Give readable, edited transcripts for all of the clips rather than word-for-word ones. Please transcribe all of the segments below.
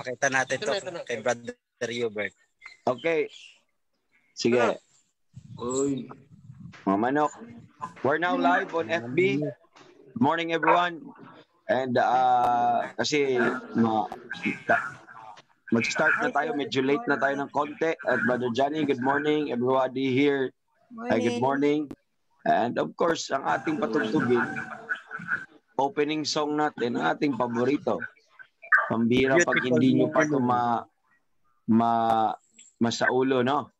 Pakita natin to kay Brother Hubert. Okay. Sige. Uy. Mga manok. We're now live on FB. Good morning, everyone. And kasi mag-start na tayo. Medyo late na tayo ng konti. At Brother Johnny, good morning. Everybody here. Good morning. And of course, ang ating patugtugin, opening song natin, ang ating paborito. Pambira pag hindi nyo pa ito masaulo, no?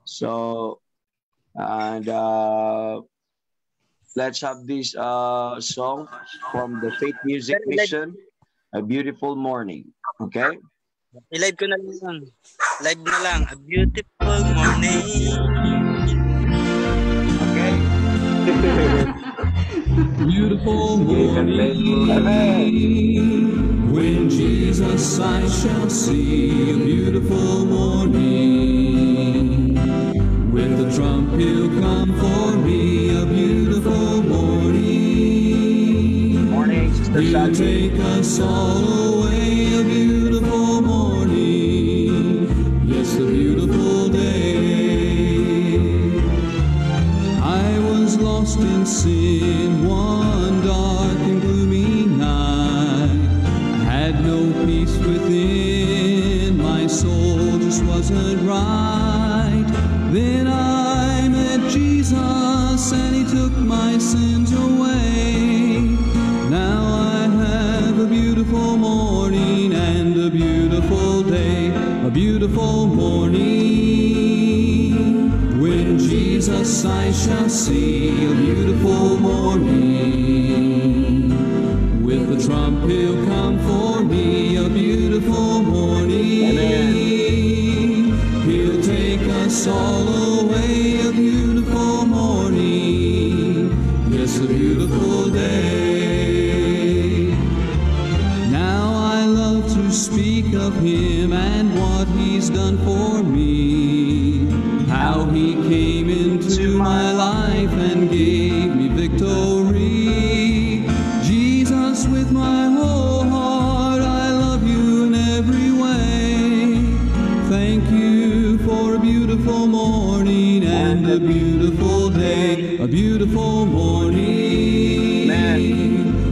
So, and let's have this song from the Faith Music Mission, A Beautiful Morning. Okay? I-live ko na lang. Live na lang. A beautiful morning. Okay? Beautiful morning, when Jesus I shall see. A beautiful morning, with the trump he'll come for me. A beautiful morning, he'll take us all away. A beautiful morning, yes, a beautiful day. I was lost in sin one dark and gloomy night. I had no peace within, my soul just wasn't right. Then I met Jesus and he took my sins away. Now I have a beautiful morning and a beautiful day. A beautiful morning, when Jesus I shall see. A beautiful morning, with the trump he'll come for me. A beautiful morning, he'll take us all away. A beautiful morning, yes, a beautiful day. Now I love to speak of him and what he's done for me, how he came into my life and gave me victory. Jesus, with my whole heart, I love you in every way. Thank you for a beautiful morning and a beautiful day. A beautiful morning,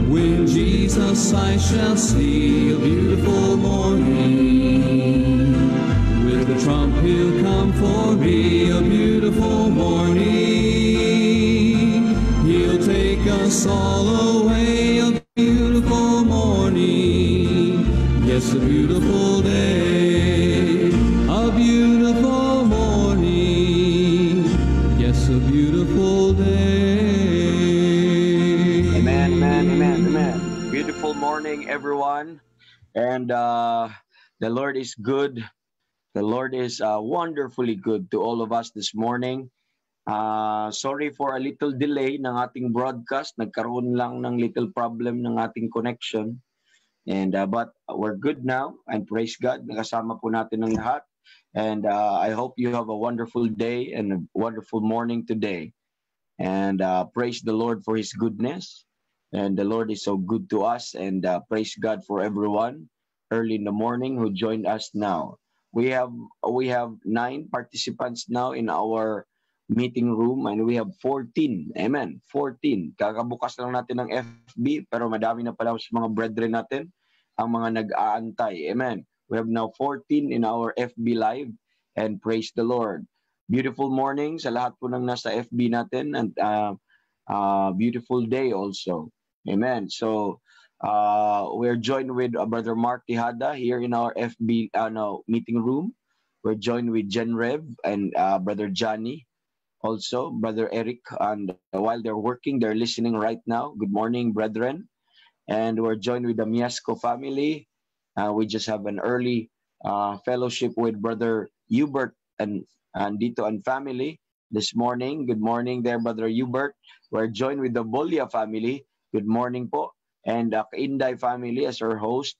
when Jesus I shall see. A beautiful morning, with the trump he'll come for me. A beautiful morning, he'll take us all away. A beautiful morning, yes, a beautiful day. A beautiful morning, yes, a beautiful day. Amen, amen, amen, amen. Beautiful morning, everyone. And the Lord is good. The Lord is wonderfully good to all of us this morning. Sorry for a little delay ng ating broadcast. Nagkaroon lang ng little problem ng ating connection. And but we're good now, and praise God, nakasama po natin ang lahat. And I hope you have a wonderful day and a wonderful morning today. And praise the Lord for his goodness. And the Lord is so good to us. And praise God for everyone early in the morning who joined us now. We have 9 participants now in our meeting room, and we have 14. Amen. 14. Kakabukas lang natin ng FB, pero madami na pala sa mga brethren natin ang mga nag-aantay. Amen. We have now 14 in our FB live, and praise the Lord. Beautiful morning sa lahat po ng nasa FB natin, and beautiful day also. Amen. So we're joined with Brother Mark Tejada here in our FB meeting room. We're joined with Jen Rev and Brother Johnny, also Brother Eric. And while they're working, they're listening right now. Good morning, brethren. And we're joined with the Miasco family. We just have an early fellowship with Brother Hubert and Dito and family this morning. Good morning there, Brother Hubert. We're joined with the Bolia family. Good morning po. And Kainday family as our host.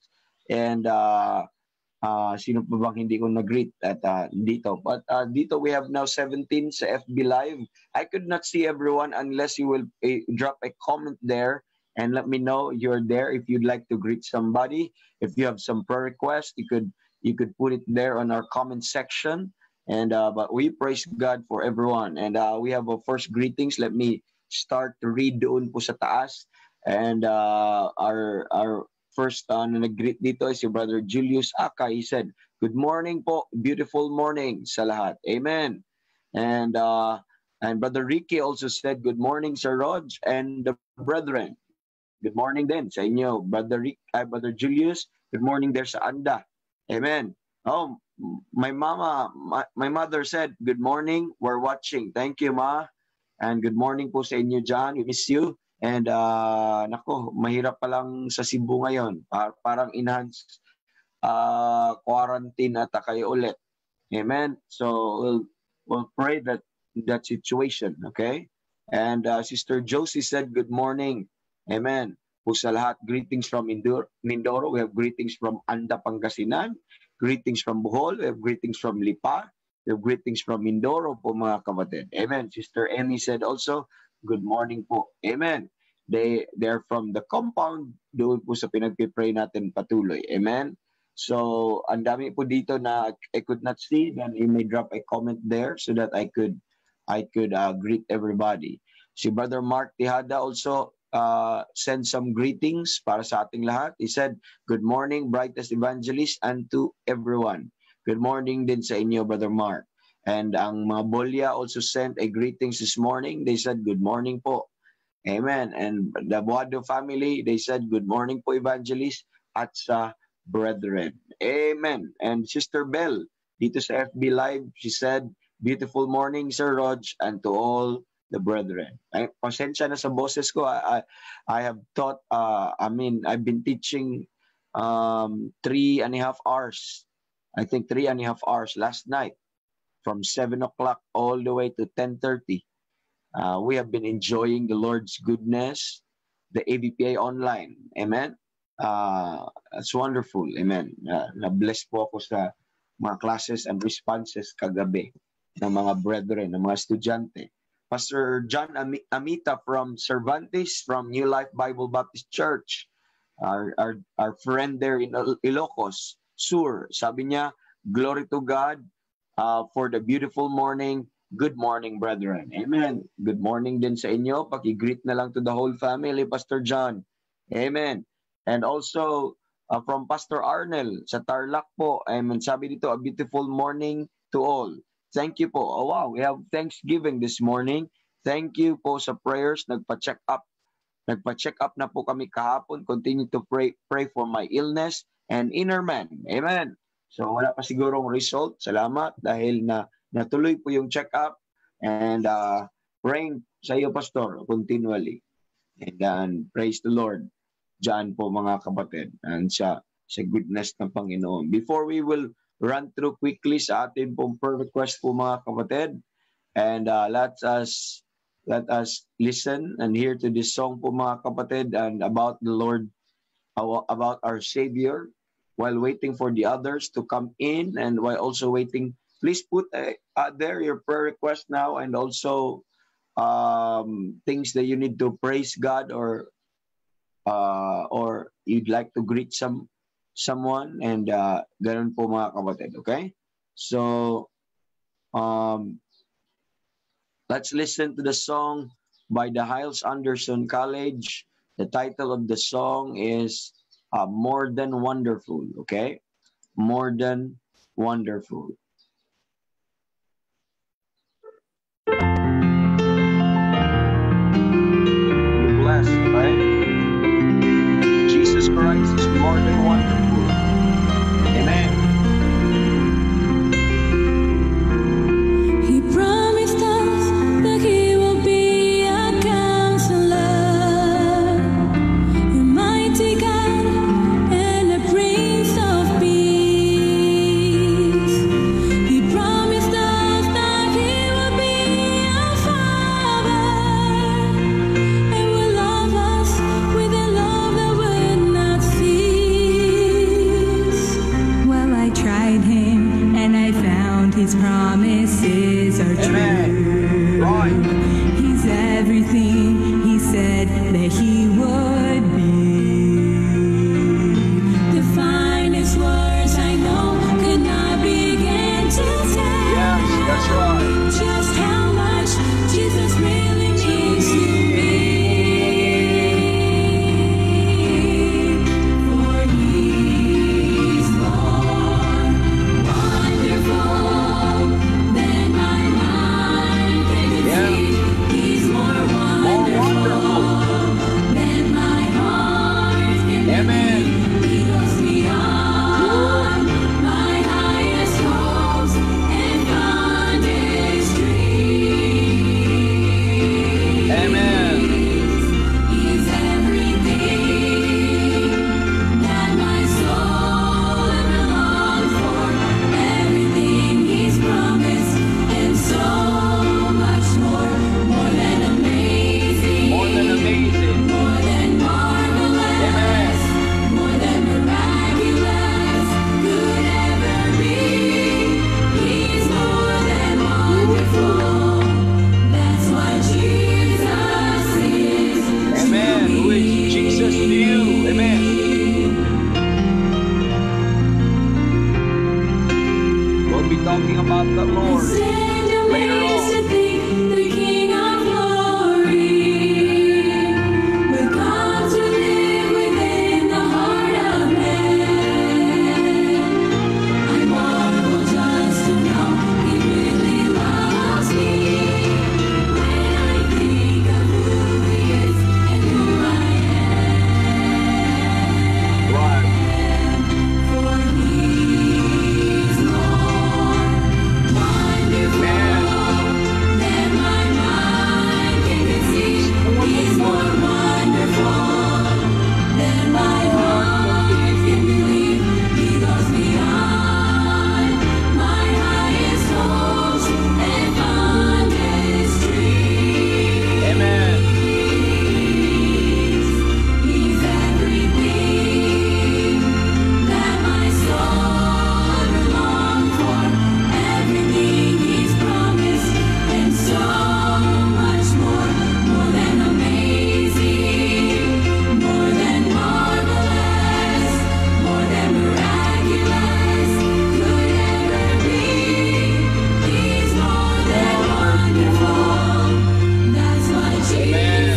And sino pa bang hindi ko nag-greet at dito. But dito we have now 17 sa FB Live. I could not see everyone unless you will drop a comment there and let me know you're there. If you'd like to greet somebody, if you have some prayer requests, you could put it there on our comment section. And but we praise God for everyone. And we have a first greetings. Let me start to read doon po sa taas. And our first na nag-greet dito is si Brother Julius Aka. He said, "Good morning po, beautiful morning sa lahat." Amen. And Brother Ricky also said, "Good morning, Sir Rog and the brethren." Good morning din sa inyo, Brother Julius. Good morning there sa Anda. Amen. Oh, my mother said, "Good morning, we're watching." Thank you, Ma. And good morning po sa inyo, John. We miss you. And nako, mahirap pa lang sa Cebu ngayon. Parang enhanced quarantine ata kayo ulit. Amen. So we'll pray that situation, okay? And Sister Josie said, "Good morning." Amen. Po sa lahat, greetings from Mindoro. We have greetings from Anda, Pangasinan. Greetings from Bohol. We have greetings from Lipa. We have greetings from Mindoro po, mga kapatid. Amen. Sister Emmy said also, "Good morning po." Amen. They're from the compound doon po sa pinagpipray natin patuloy. Amen. So, ang dami po dito na I could not see. Then you may drop a comment there so that I could greet everybody. Si Brother Mark Tihada also send some greetings para sa ating lahat. He said, "Good morning, brightest evangelist, and to everyone." Good morning din sa inyo, Brother Mark. And ang mga Bolya also sent a greetings this morning. They said, "Good morning po." Amen. And the Boado family, they said, "Good morning po, evangelist, at sa brethren." Amen. And Sister Bell, dito sa FB Live, she said, "Beautiful morning, Sir Rog, and to all the brethren." Ay, pasensya na sa boses ko. I have taught, I've been teaching 3.5 hours. I think 3.5 hours last night from 7 o'clock all the way to 10:30. We have been enjoying the Lord's goodness, the ABPA online. Amen. It's wonderful. Amen. Na-bless po ako sa mga classes and responses kagabi ng mga brethren, ng mga estudyante. Pastor John Amita from Cervantes, from New Life Bible Baptist Church, our friend there in Ilocos Sur, sabi niya, "Glory to God for the beautiful morning. Good morning, brethren." Amen. Good morning din sa inyo. Paki-greet na lang to the whole family, Pastor John. Amen. And also from Pastor Arnel sa Tarlac po. Amen. Sabi dito, "A beautiful morning to all." Thank you po. Oh wow, we have Thanksgiving this morning. Thank you po sa prayers. Nagpa-check up na po kami kahapon. Continue to pray for my illness and inner man. Amen. So wala pa sigurong result. Salamat dahil natuloy po yung check-up and praying sa iyo, Pastor, continually. And praise the Lord. Diyan po, mga kapatid, and sa goodness ng Panginoon. Before we will run through quickly sa atin pong prayer request po, mga kapatid, and let us listen and hear to this song po, mga kapatid, and about the Lord, about our Savior, while waiting for the others to come in, and while also waiting, please put there your prayer request now, and also things that you need to praise God, or you'd like to greet someone, and ganun po, mga kapatid. Okay, so let's listen to the song by the Hyles Anderson College. The title of the song is "More Than Wonderful." Okay, "More Than Wonderful." Be blessed, right? Jesus Christ is more than wonderful. Amen. He promised us that He will be our counselor, a mighty God and a Prince of Peace. He promised us that He will be our Father and will love us about the Lord later on. The King of Glory will come to live within the heart of man. I marvel just to know He really loves me. When I think of who He is and who I Right. am, for He's more wonderful than my mind can conceive. He's more wonderful than my heart can believe. He goes beyond my highest hopes and fondest dreams. Amen. He's everything that my soul ever longed for, everything He's promised, and so much more, more than amazing, more than marvelous, more than miraculous could ever be. He's more than wonderful. That's what Jesus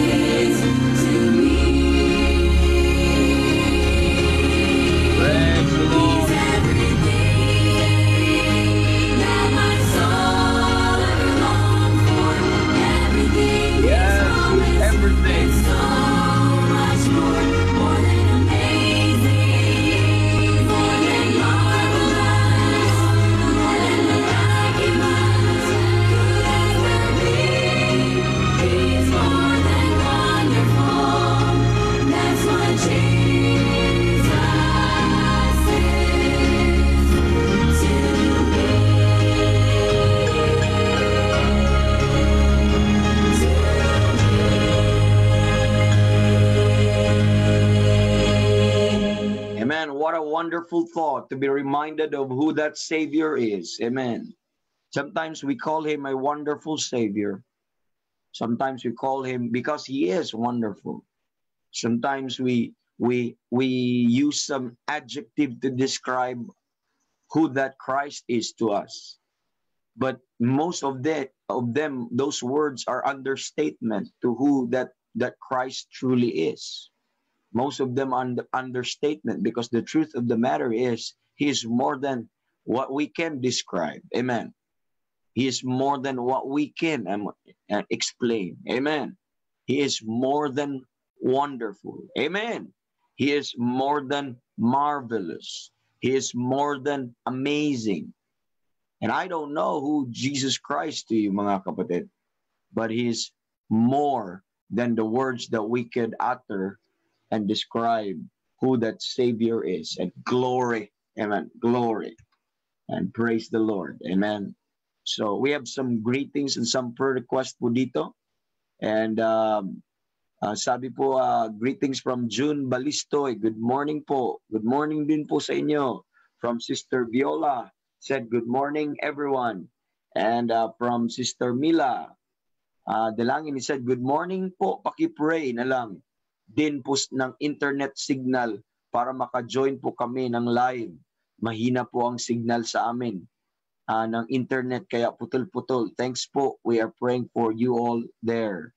is to me. Praise the Lord. He's everything that my soul ever longed for, everything He's Yes, He's promised, everything. and so much more, more than amazing, more than marvelous, more than miraculous could ever be. He's more than wonderful. That's what Jesus Amen. What a wonderful thought to be reminded of who that Savior is. Amen. Sometimes we call Him a wonderful Savior. Sometimes we call Him because He is wonderful. Sometimes we use some adjective to describe who that Christ is to us. But most of them, those words are understatement to who that Christ truly is. Most of them are understatement, because the truth of the matter is He is more than what we can describe. Amen. He is more than what we can explain. Amen. He is more than wonderful. Amen. He is more than marvelous. He is more than amazing. And I don't know who Jesus Christ to you, mga kapatid, but He is more than the words that we could utter and describe who that Savior is. And glory, amen, glory, and praise the Lord, amen. So we have some greetings and some prayer requests po dito. And sabi po, greetings from June Balistoy. Good morning po. Good morning din po sa inyo. From Sister Viola, said good morning everyone. And from Sister Mila, Dalangin, he said good morning po, paki-pray na lang din po ng internet signal para maka-join po kami ng live. Mahina po ang signal sa amin ng internet, kaya putol-putol. Thanks po. We are praying for you all there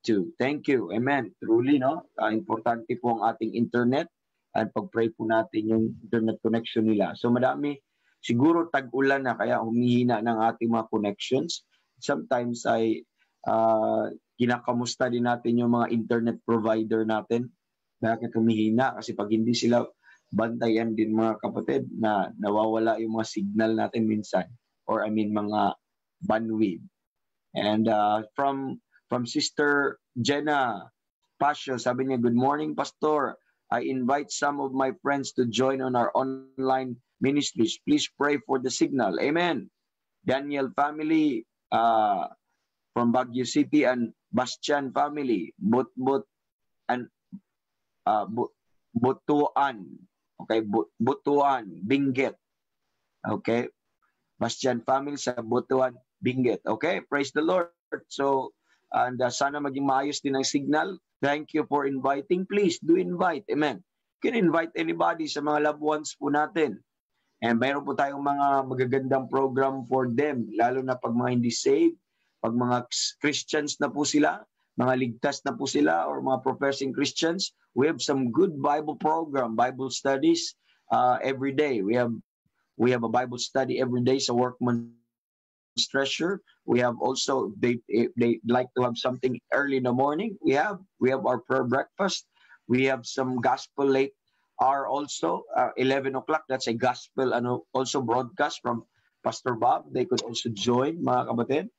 too. Thank you. Amen. Truly, no? Importante po ang ating internet, at pag-pray po natin yung internet connection nila. So madami, siguro tag-ulan na, kaya humihina ng ating mga connections. Sometimes ay kinakamusta din natin yung mga internet provider natin. Bakit humihina? Kasi pag hindi sila bantayan din, mga kapatid, na nawawala yung mga signal natin minsan, or mga bandwidth. And from Sister Jenna Pasio, sabi niya, good morning, Pastor. I invite some of my friends to join on our online ministries. Please pray for the signal. Amen. Daniel family from Baguio City, and Bastian family, Butbut and Butuan. Okay, Butuan, Benguet. Okay, Bastian family sa Butuan, Benguet. Okay, praise the Lord. So, and sana maging maayos din ang signal. Thank you for inviting. Please do invite. Amen. You can invite anybody sa mga loved ones po natin. And mayroon po tayong mga magagandang program for them, lalo na pag mga hindi saved, pag mga Christians na po sila, mga ligtas na po sila, or mga professing Christians, we have some good Bible program, Bible studies every day. We have a Bible study every day sa Workman's Treasure. We have also, they like to have something early in the morning. We have our prayer breakfast. We have some gospel late hour also, 11 o'clock. That's a gospel also broadcast from Pastor Bob. They could also join, mga kapatid.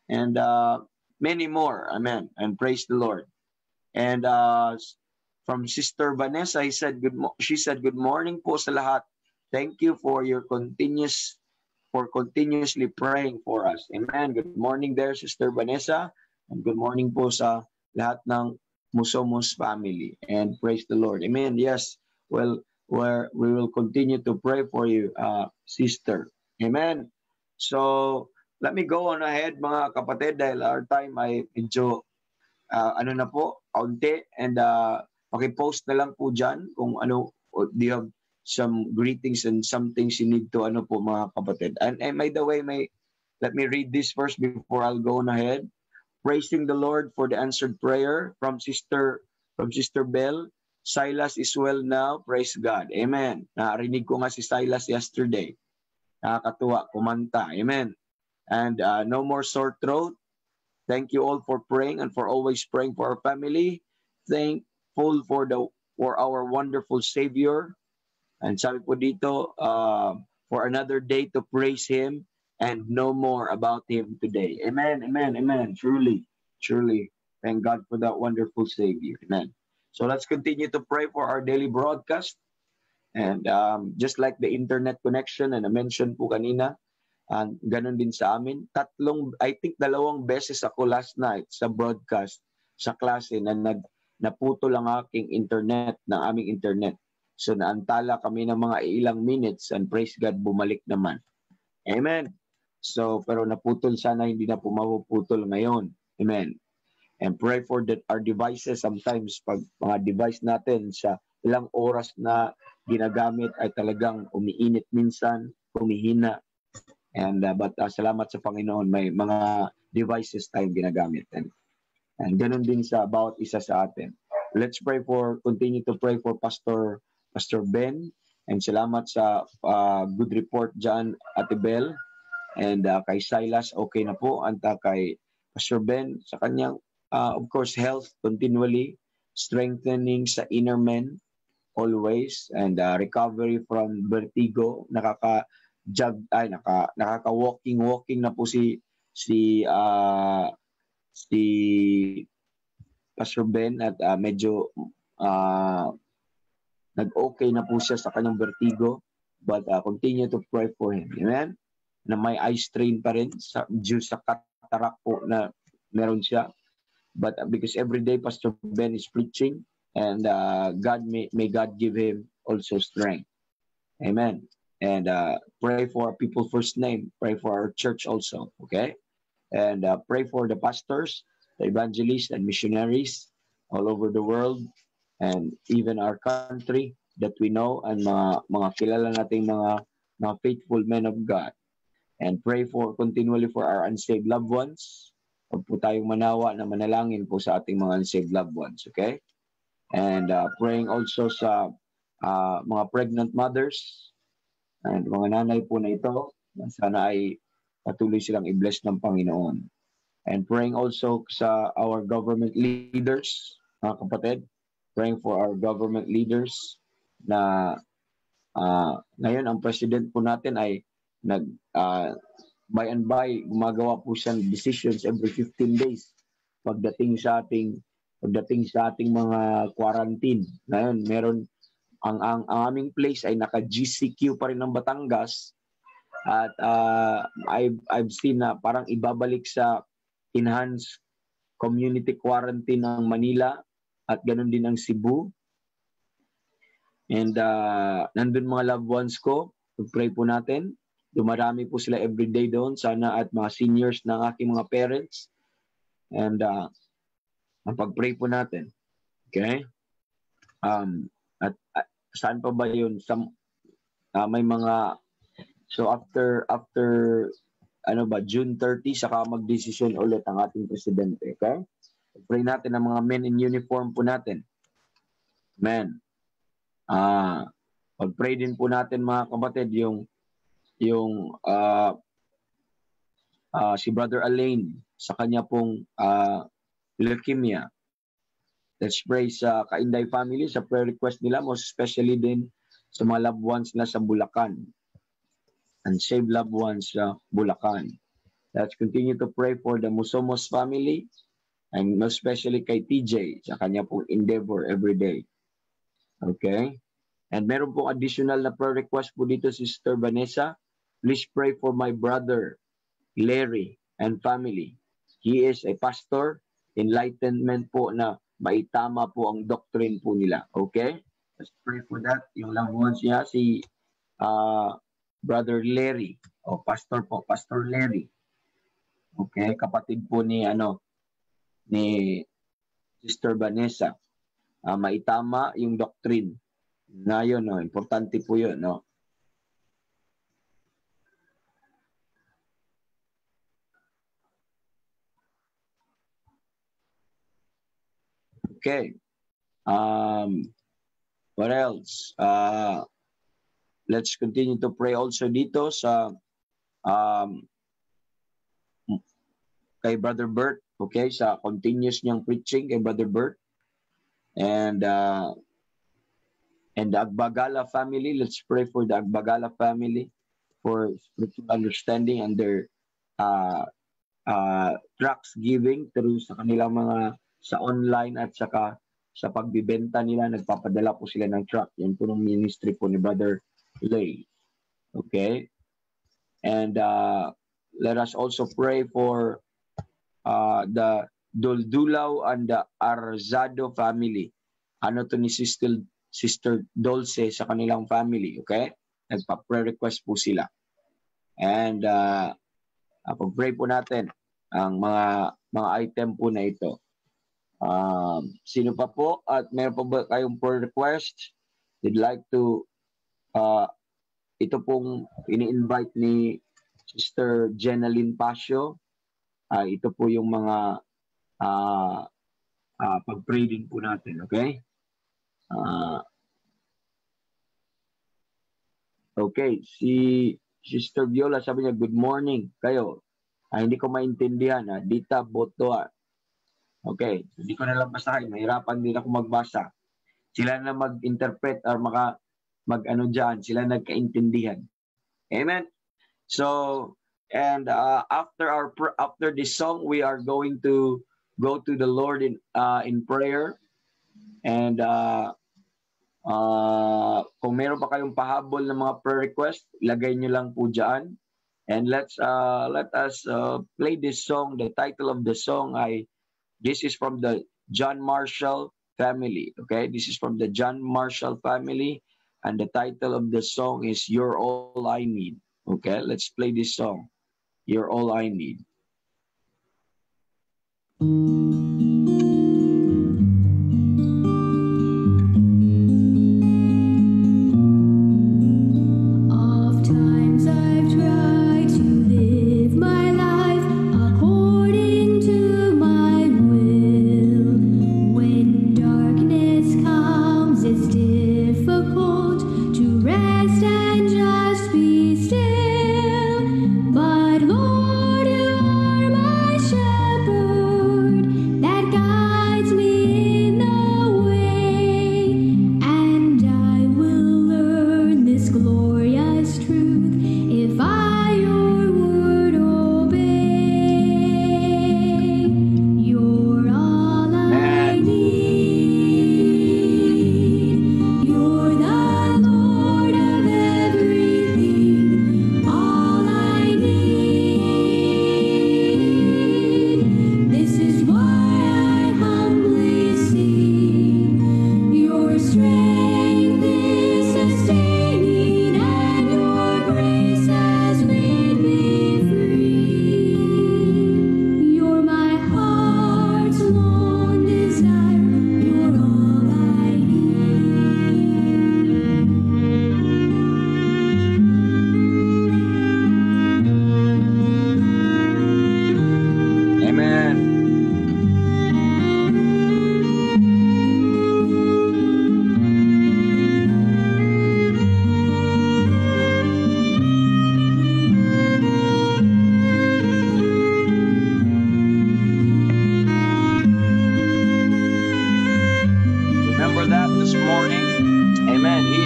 And many more. Amen. And praise the Lord. And from Sister Vanessa, she said, good morning po sa lahat. Thank you for your continuously praying for us. Amen. Good morning there, Sister Vanessa. And good morning po sa lahat ng Musomos family. And praise the Lord. Amen. Yes. Well, we will continue to pray for you, sister. Amen. So, let me go on ahead, mga kapatid, dahil our time ay medyo, na po, kaunti. And pakipost na lang po dyan kung do you have some greetings and some things you need to, po, mga kapatid. And by the way, let me read this first before I'll go on ahead. Praising the Lord for the answered prayer from Sister Bell. Silas is well now. Praise God. Amen. Narinig ko nga si Silas yesterday. Nakakatuwa, kumanta. Amen. And no more sore throat. Thank you all for praying and for always praying for our family. Thankful for our wonderful Savior. And sabi po dito, for another day to praise Him and know more about Him today. Amen, amen, amen. Truly, truly, thank God for that wonderful Savior. Amen. So let's continue to pray for our daily broadcast. And just like the internet connection and I mentioned po kanina, ganun din sa amin. I think 2 beses ako last night sa broadcast sa klase na naputol ang aking internet, ng aming internet. So naantala kami ng mga ilang minutes and praise God, bumalik naman. Amen. So pero naputol, sana hindi na po mapuputol ngayon. Amen. And pray for our devices. Sometimes pag mga device natin sa ilang oras na ginagamit ay talagang umiinit minsan, humihina. And but salamat sa Panginoon, may mga devices tayong ginagamit. And ganun din sa bawat isa sa atin. Let's continue to pray for Pastor Ben. And salamat sa good report dyan, Ate Bell. And kay Silas, okay na po. Anta kay Pastor Ben, sa kanyang, of course, health continually, strengthening sa inner man always, and recovery from vertigo. Nakaka-walking na po si Pastor Ben at medyo nag-okay na po siya sa kanyang vertigo, but continue to pray for him. Amen? Na may eye strain pa rin due sa cataract po na meron siya. But because every day Pastor Ben is preaching, and may God give him also strength. Amen. And pray for people first name. Pray for our church also. Okay? And pray for the pastors, the evangelists, and missionaries all over the world, and even our country that we know, and mga kilala nating mga faithful men of God. And pray continually for our unsaved loved ones. Huwag po tayong manawa na manalangin po sa ating mga unsaved loved ones. Okay? And praying also sa mga pregnant mothers and mga nanay po na ito, sana ay patuloy silang i-bless ng Panginoon. And praying also sa our government leaders, mga kapatid, praying for our government leaders na ngayon ang president po natin ay by and by gumagawa po siyang decisions every 15 days pagdating sa ating mga quarantine. Ngayon, meron ang aming place ay naka-GCQ pa rin ng Batangas, at I've seen na parang ibabalik sa enhanced community quarantine ng Manila at ganun din ang Cebu. And nandun mga loved ones ko, pray po natin. Dumarami po sila everyday doon, sana at mga seniors ng aking mga parents. And ang pag-pray po natin. Okay? At saan pa ba yun? May mga So after ano ba, June 30, saka magdesisyon ulit ang ating presidente. Okay? Pray natin ang mga men in uniform po natin. Amen. Pag-pray din po natin mga kapatid yung si Brother Alain sa kanya pong leukemia. Let's pray sa Kainday family, sa prayer request nila, most especially din sa mga loved ones na sa Bulacan. Unsaved loved ones sa Bulacan. Let's continue to pray for the Musomos family and most especially kay TJ sa kanya pong endeavor every day. Okay? And meron pong additional na prayer request po dito si Sister Vanessa. Please pray for my brother Larry and family. He is a pastor. Enlightenment po na maitama po ang doctrine po nila. Okay? Let's pray for that. Yung loved ones niya, si Brother Larry. Pastor po, Pastor Larry. Okay? Kapatid po ni Sister Vanessa. Maitama yung doctrine. Ngayon, no? Importante po yun, no? Okay. What else? Let's continue to pray also dito sa kay Brother Bert, okay? Sa continuous niyang preaching kay Brother Bert. And the Agbagala family, let's pray for the Agbagala family for spiritual understanding and their tracts giving through sa kanilang mga sa online at saka sa pagbibenta nila, nagpapadala po sila ng truck. Yan po ng ministry po ni Brother Lay. Okay? And let us also pray for the Duldulaw and the Arzado family. Ano to ni Sister Dulce sa kanilang family. Okay? Nagpa-prayer request po sila. And pag-pray po natin ang mga item po na ito. Sino pa po at meron pa ba kayong prayer request? They'd like to ito pong ini-invite ni Sister Jenaline Pasio. Ito po yung mga pag-pray din po natin, okay? Okay, si Sister Viola sabi niya, good morning kayo. Hindi ko maintindihan, Dita Botoa. Okay, hindi ko nalang basahin. Mahirapan din ako magbasa. Sila na mag-interpret or mag-ano dyan. Sila nagkaintindihan. Amen? So, and after this song, we are going to go to the Lord in prayer. And kung meron pa kayong pahabol ng mga prayer request, ilagay nyo lang po dyan. And let us play this song. The title of the song this is from the John Marshall family. Okay, this is from the John Marshall family, and the title of the song is "You're All I Need." Okay, let's play this song. You're all I need. Oftentimes I've tried to live my life according to my will. When darkness comes, it's difficult to rest and just be still. But Lord, you are my shepherd.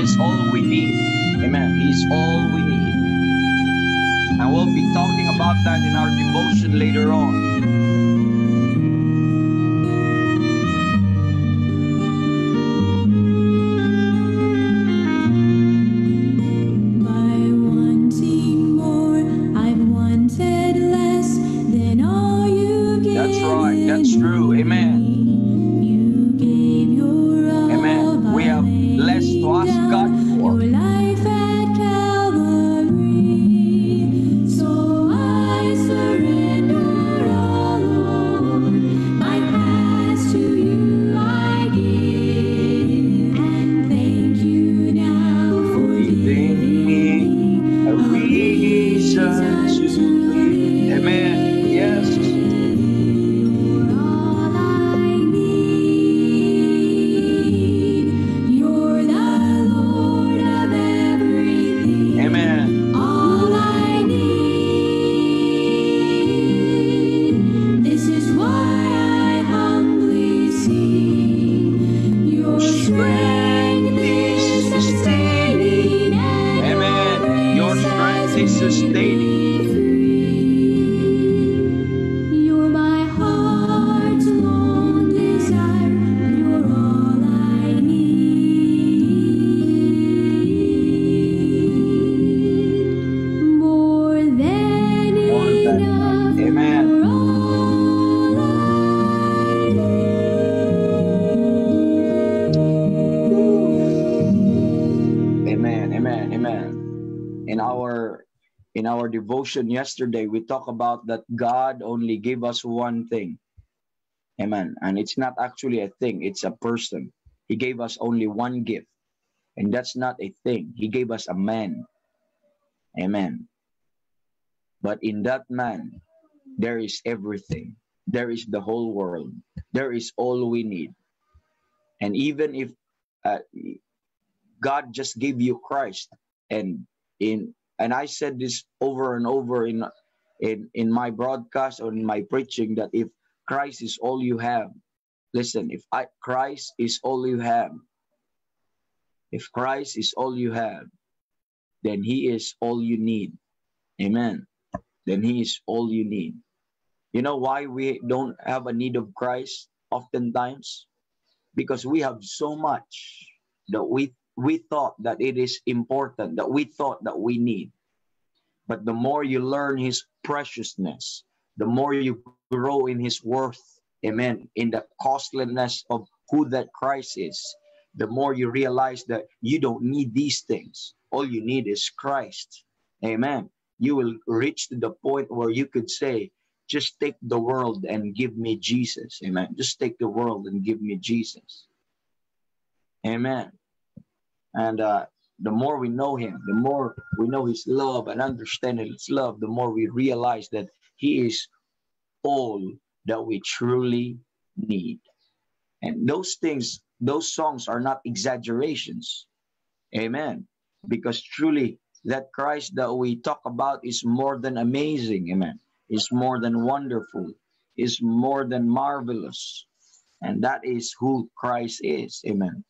is all we need. Amen. He is all we need. And we'll be talking about that in our devotion later on. By wanting more, I've wanted less than all you gave. That's right. That's true. Amen. You gave your all. Amen. We have less to ask God for. Your life at Calvary. So I surrender all, Lord. My past to you I give. And thank you now for Giving me a reason to live. Amen. Yes. You're all I need. You're the Lord of everything. Amen. All I need. This is why I humbly sing. Your strength is sustaining. Amen. Your strength is sustaining. You're my heart's long desire. You're all I need. More than More than enough. Amen. You're all I Amen. Amen. Amen. In our devotion yesterday, we talked about that God only gave us one thing. Amen. And it's not actually a thing, it's a person. He gave us only one gift. And that's not a thing. He gave us a man. Amen. But in that man, there is everything. There is the whole world. There is all we need. And even if God just gave you Christ, and I said this over and over in my broadcast or in my preaching, that if Christ is all you have, listen, if Christ is all you have, if Christ is all you have, then He is all you need. Amen. Then He is all you need. You know why we don't have a need of Christ oftentimes? Because we have so much that we thought that it is important, that we thought that we need. But the more you learn His preciousness, the more you grow in His worth, amen, in the costliness of who that Christ is, the more you realize that you don't need these things. All you need is Christ. Amen. You will reach to the point where you could say, just take the world and give me Jesus. Amen. Just take the world and give me Jesus. Amen. And the more we know Him, the more we know His love and understand His love, the more we realize that He is all that we truly need. And those things, those songs are not exaggerations. Amen. Because truly, that Christ that we talk about is more than amazing. Amen. Is more than wonderful. Is more than marvelous. And that is who Christ is. Amen.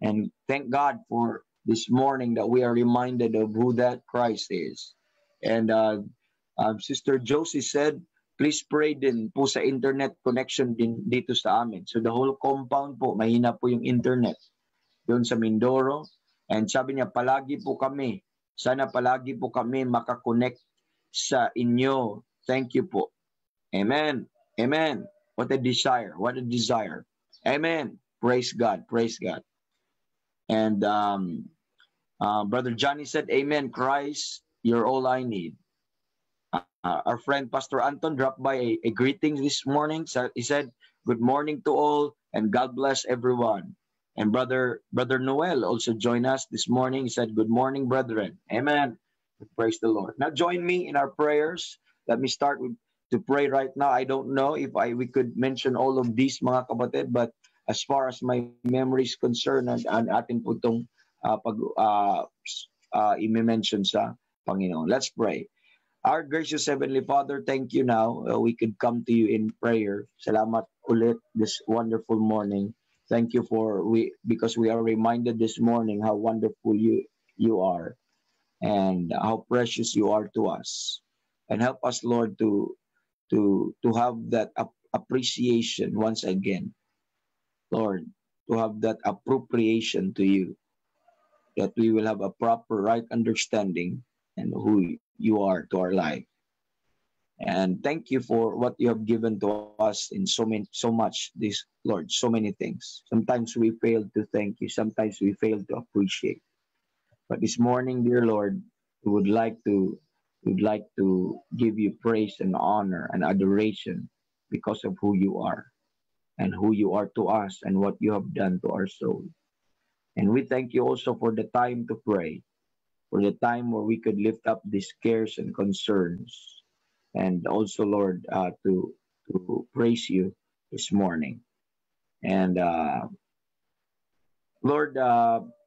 And thank God for this morning that we are reminded of who that Christ is. And Sister Josie said, please pray din po sa internet connection din dito sa amin. So the whole compound po, mahina po yung internet doon sa Mindoro. And sabi niya, palagi po kami, sana palagi po kami makakonect sa inyo. Thank you po. Amen. Amen. What a desire. What a desire. Amen. Praise God. Praise God. And Brother Johnny said, amen, Christ, you're all I need. Our friend Pastor Anton dropped by a greeting this morning. So he said, good morning to all and God bless everyone. And Brother Noel also joined us this morning. He said, good morning, brethren. Amen. Praise the Lord. Now join me in our prayers. Let me start to pray right now. I don't know if we could mention all of these mga kapatid, but as far as my memory is concerned, ang atin po itong i-mention sa Panginoon. Let's pray. Our gracious Heavenly Father, thank you now. We could come to you in prayer. Salamat ulit this wonderful morning. Thank you because we are reminded this morning how wonderful you are and how precious you are to us. And help us, Lord, to have that appreciation once again, Lord, to have that appropriation to you, that we will have a proper right understanding and who you are to our life. And thank you for what you have given to us in so much, this Lord, so many things. Sometimes we fail to thank you, sometimes we fail to appreciate. But this morning, dear Lord, we would like to give you praise and honor and adoration because of who you are and who you are to us and what you have done to our soul. And we thank you also for the time to pray, for the time where we could lift up these cares and concerns, and also, Lord, to praise you this morning. And Lord,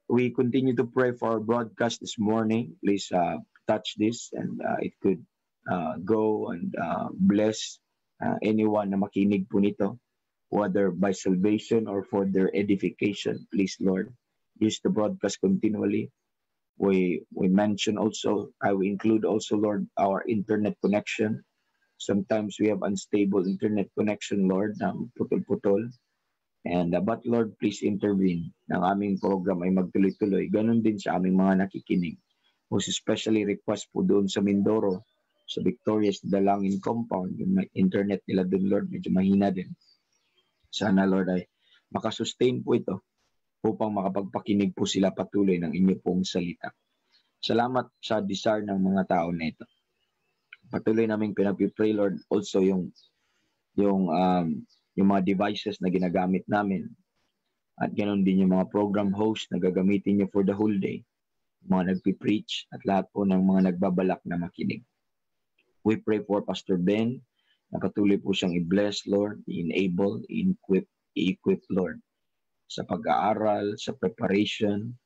we continue to pray for our broadcast this morning. Please touch this, and it could go and bless anyone na makinig po nito, whether by salvation or for their edification. Please, Lord, use the broadcast continually. We mention also, I will include also, Lord, our internet connection. Sometimes we have unstable internet connection, Lord, putol-putol. And but Lord, please intervene. Ang aming program ay magtuloy-tuloy. Ganon din sa aming mga nakikinig. Most especially request po doon sa Mindoro, sa Victorious Dalangin Compound. Yung internet nila doon, Lord, medyo mahina din. Sana, Lord, ay makasustain po ito upang makapagpakinig po sila patuloy ng inyo pong salita. Salamat sa desire ng mga tao na ito. Patuloy naming pinag-pray, Lord, also yung mga devices na ginagamit namin. At ganoon din yung mga program host na gagamitin niyo for the whole day. Mga nagpipreach at lahat po ng mga nagbabalak na makinig. We pray for Pastor Ben na patuloy po siyang i-bless, Lord, i-enable, i-equip, Lord, sa pag-aaral, sa preparation,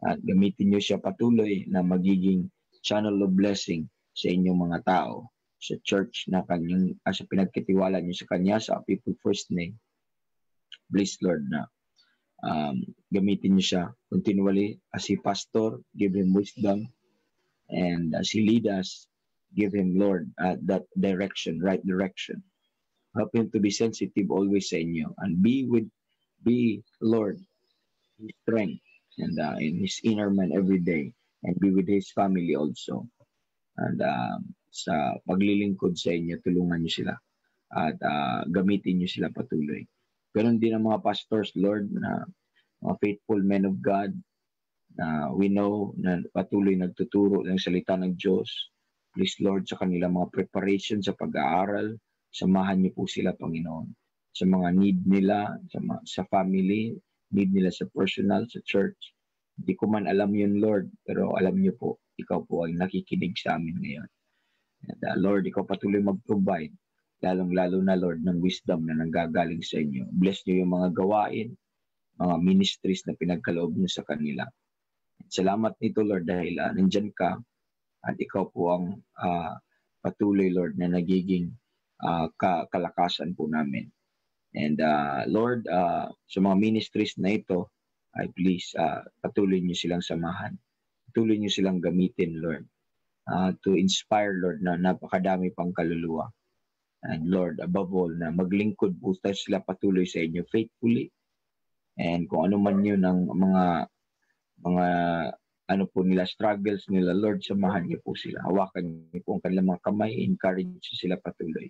at gamitin niyo siya patuloy na magiging channel of blessing sa inyong mga tao, sa church na kanyang, sa pinagkatiwala niyo sa kanya, sa People First Name. Please, Lord, na gamitin niyo siya continually as a pastor, give him wisdom, and as he lead us, give him, Lord, that direction, right direction. Help him to be sensitive always sa inyo, and be, Lord, his strength and in his inner man every day, and be with his family also. And sa paglilingkod sa inyo, tulungan niyo sila at gamitin niyo sila patuloy. Ganon din ang mga pastors, Lord, na mga faithful men of God na we know na patuloy nagtuturo ng salita ng Diyos. Please, Lord, sa kanilang mga preparation sa pag-aaral, samahan niyo po sila, Panginoon, sa mga need nila, sa family, need nila sa personal, sa church. Hindi ko man alam yun, Lord, pero alam niyo po, ikaw po ay nakikinig sa amin ngayon. And Lord, ikaw patuloy mag-provide, lalong-lalo na, Lord, ng wisdom na nanggagaling sa inyo. Bless niyo yung mga gawain, mga ministries na pinagkaloob niyo sa kanila. At salamat nito, Lord, dahil nandyan ka at ikaw po ang patuloy, Lord, na nagiging kalakasan po namin. And Lord, sa mga ministries na ito, ay please patuloy niyo silang samahan. Patuloy niyo silang gamitin, Lord, to inspire, Lord, na napakadami pang kaluluwa. And Lord, above all, na maglingkod po sila patuloy sa inyo faithfully. And kung ano man yun ang mga ano po nila, struggles nila, Lord, samahan niyo po sila. Hawakan niyo po ang kanilang mga kamay, encourage sila patuloy.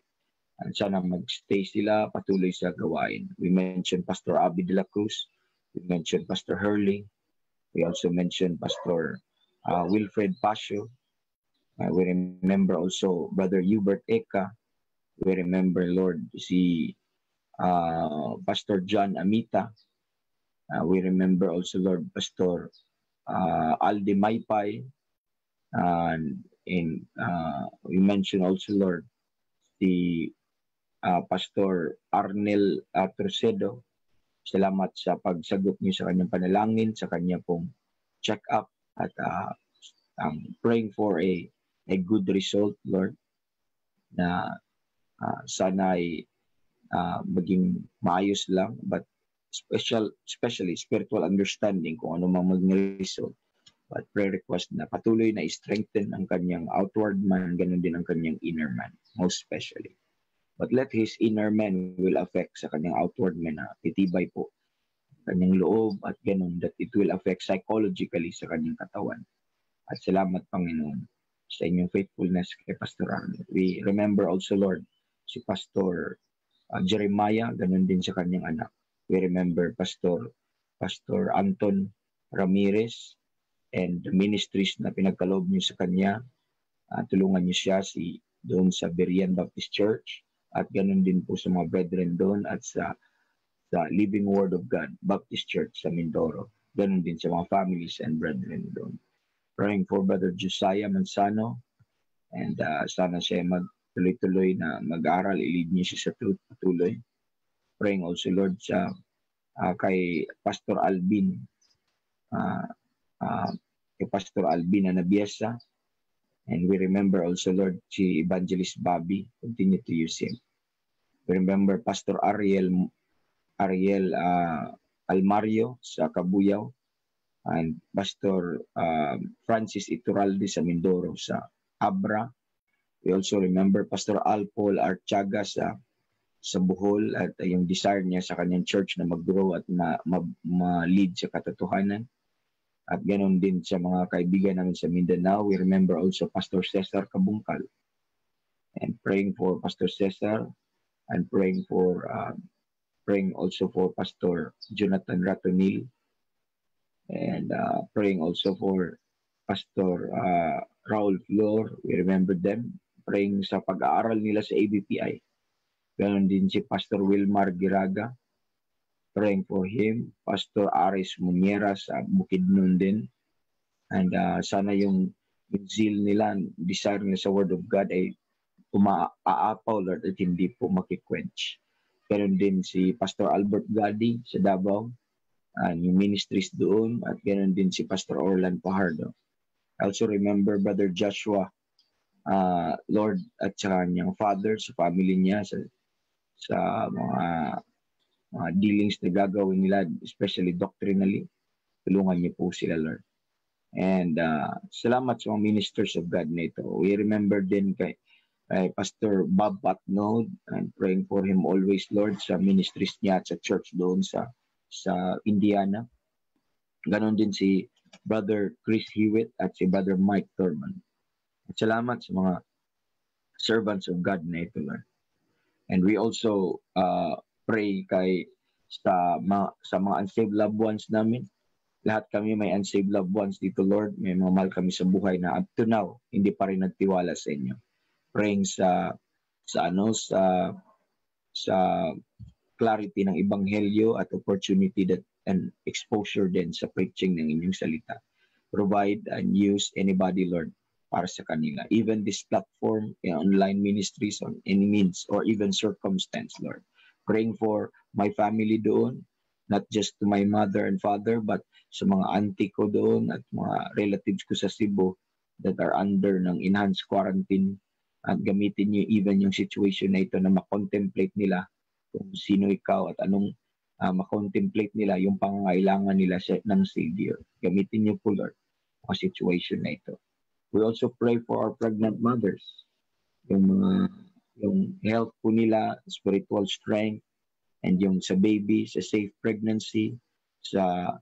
And sana magstay sila patuloy sa gawain. We mentioned Pastor Abby de la Cruz. We mentioned Pastor Hurley. We also mentioned Pastor Wilfred Pasio. We remember also Brother Hubert Eka. We remember, Lord, si Pastor John Amita. We remember also, Lord, Pastor Aldi Maypay. And we mentioned also, Lord, si Pastor Arnel Trucedo. Salamat sa pagsagot niyo sa kanyang panalangin, sa kanya pong check-up at praying for a good result, Lord, na sana ay maging maayos lang, but especially spiritual understanding kung ano mang maging result. But prayer request na patuloy na strengthen ang kanyang outward man, ganun din ang kanyang inner man, most especially. But let his inner man will affect sa kanyang outward man na titibay po kanyang loob at ganun that it will affect psychologically sa kanyang katawan. At salamat Panginoon sa inyong faithfulness kay Pastor Arnold. We remember also Lord si Pastor Jeremiah, ganun din sa kanyang anak. We remember Pastor Anton Ramirez and the ministries na pinagkaloob niyo sa kanya. Tulungan niyo siya doon sa Berean Baptist Church at ganun din po sa mga brethren doon at sa Living Word of God Baptist Church sa Mindoro. Ganun din sa mga families and brethren doon. Praying for Brother Josiah Manzano and sana siya magtuloy-tuloy na mag-aral, i-lead niyo siya sa patuloy. Praying also Lord sa kay Pastor Albin na Nabiesa, and we remember also Lord si Evangelist Bobby, continue to use him. We remember Pastor Ariel Almario sa Cabuyao and Pastor Francis Iturralde sa Mindoro sa Abra. We also remember Pastor Alpol Archaga sa Bohol at yung desire niya sa kanyang church na mag-grow at ma-lead sa katotohanan. At ganoon din sa mga kaibigan namin sa Mindanao. We remember also Pastor Cesar Kabungkal and praying for Pastor Cesar and praying also for Pastor Jonathan Ratonil and praying also for Pastor Raul Flor. We remember them. Praying sa pag-aaral nila sa ABPI. Ganon din si Pastor Wilmar Giraga. Praying for him. Pastor Aris Muniera sa Bukidnon din. And sana yung zeal nila, desire nila sa Word of God ay umaapaw, Lord, at hindi po makikwench. Ganon din si Pastor Albert Gadi sa Davao. Yung ministries doon. At ganon din si Pastor Orlan Pajardo. I also remember Brother Joshua, Lord, at sa kanyang father, sa family niya, sa mga dealings na gagawin nila, especially doctrinally. Tulungan niyo po sila, Lord. And salamat sa mga ministers of God na ito. We remember din kay Pastor Bob Patnod and praying for him always, Lord, sa ministries niya at sa church doon sa Indiana. Ganon din si Brother Chris Hewitt at si Brother Mike Thurman. At salamat sa mga servants of God na ito, Lord. And we also pray sa mga unsaved loved ones namin. Lahat kami may unsaved loved ones dito, Lord. May mga mahal kami sa buhay na up to now, hindi pa rin nagtiwala sa inyo. Praying sa clarity ng Ebanghelyo at opportunity and exposure din sa preaching ng inyong salita. Provide and use anybody, Lord, para sa kanila. Even this platform, online ministries on any means or even circumstance, Lord. Praying for my family doon, not just to my mother and father, but sa mga auntie ko doon at mga relatives ko sa Cebu that are under ng enhanced quarantine. At gamitin niyo even yung situation na ito na makontemplate nila kung sino ikaw at anong makontemplate nila yung pangangailangan nila ng Savior. Gamitin niyo po, Lord, ang situation na ito. We also pray for our pregnant mothers. Yung health po nila, spiritual strength, and yung sa baby, sa safe pregnancy, sa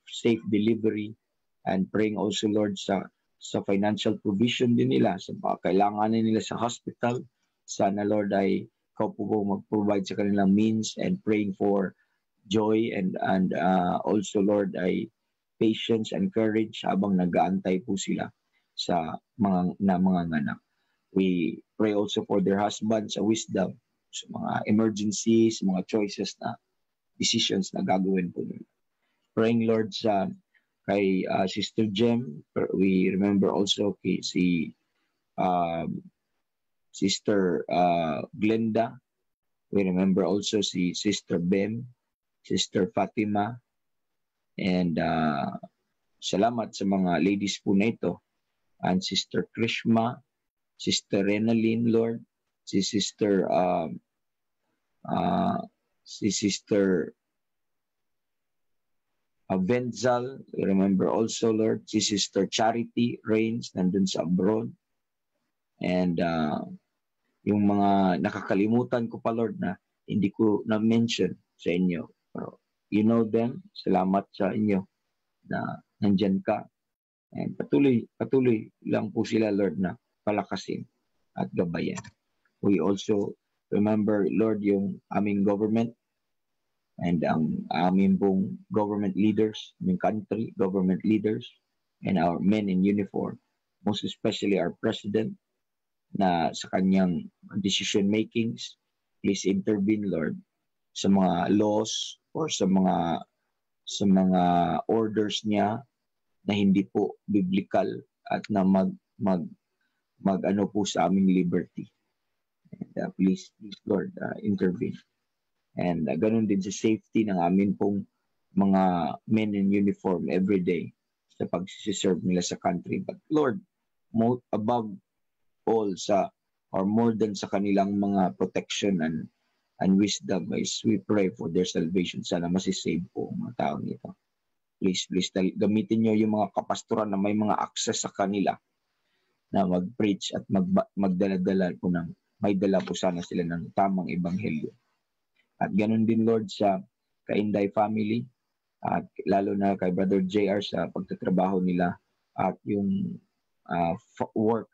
safe delivery, and praying also, Lord, sa financial provision din nila, sa kailanganin nila sa hospital. Sana, Lord, ay ikaw po mag-provide sa kanilang means and praying for joy and also, Lord, ay patience and courage habang nag-aantay po sila sa mga anak. We pray also for their husbands sa wisdom, sa mga emergencies, mga choices na decisions na gagawin po nila. Praying, Lord, kay Sister Jem. We remember also kay Sister Glenda. We remember also si Sister Bem, Sister Fatima, and salamat sa mga ladies po na ito. And Sister Krishma, Sister Renalyn, Lord, si Sister Venzal. Remember also, Lord, si Sister Charity Reigns, nandun sa abroad. And yung mga nakakalimutan ko pa, Lord, na hindi ko na-mention sa inyo. Pero you know them. Salamat sa inyo na nandyan ka. And patuloy lang po sila, Lord, na palakasin at gabayan. We also remember, Lord, yung aming government and ang aming pong government leaders, aming country, government leaders, and our men in uniform, most especially our president, na sa kanyang decision makings, please intervene, Lord, sa mga laws or sa mga orders niya na hindi po biblical at na mag ano po sa aming liberty. And please Lord, intervene. And ganun din sa safety ng amin pong mga men in uniform every day sa pagsiserve nila sa country. But Lord, above all or more than sa kanilang mga protection and wisdom, is we pray for their salvation. Sana masisave po ang mga tao nito. Please, gamitin nyo yung mga kapastoran na may mga access sa kanila na mag-preach at magdala-dala po may dala po sana sila ng tamang ebanghelyo. At ganun din, Lord, sa Kainday family at lalo na kay Brother JR sa pagtatrabaho nila at yung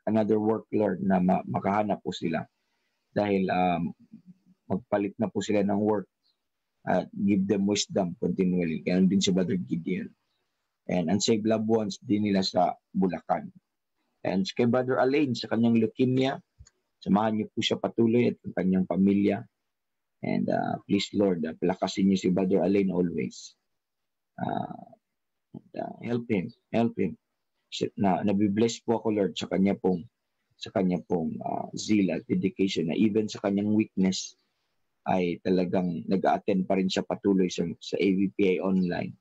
another work, Lord, na makahanap po sila dahil magpalit na po sila ng work. Give them wisdom continually. Ganun din si Brother Gideon. And unsaved loved ones din nila sa Bulacan. And kay Brother Alain sa kanyang leukemia, samahan niyo po siya patuloy at ang kanyang pamilya. And please, Lord, palakasin niyo si Brother Alain always. Help him. Nabibless po ako, Lord, sa kanya pong zeal at dedication na even sa kanyang weakness ay talagang nag-a-attend pa rin siya patuloy sa AVPA online.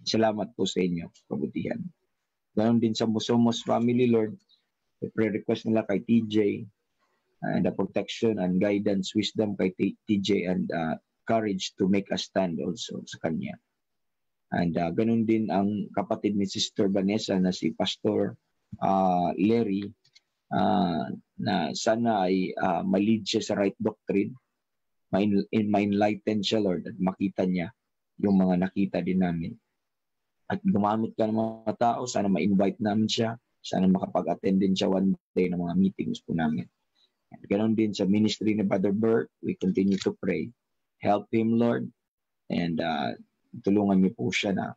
Salamat po sa inyo, kabutihan. Ganon din sa Musomos family, Lord, the prayer request nila kay TJ, and the protection and guidance, wisdom kay TJ, and courage to make a stand also sa kanya. And ganon din ang kapatid ni Sister Vanessa na si Pastor Larry, na sana ay ma-lead siya sa right doctrine, ma-enlighten siya, Lord, at makita niya yung mga nakita din namin. At gumamit ka ng mga tao, sana ma-invite namin siya, sana makapag-attend din siya one day ng mga meetings po namin. At ganoon din sa ministry ni Brother Bert, we continue to pray. Help him, Lord, and tulungan niyo po siya na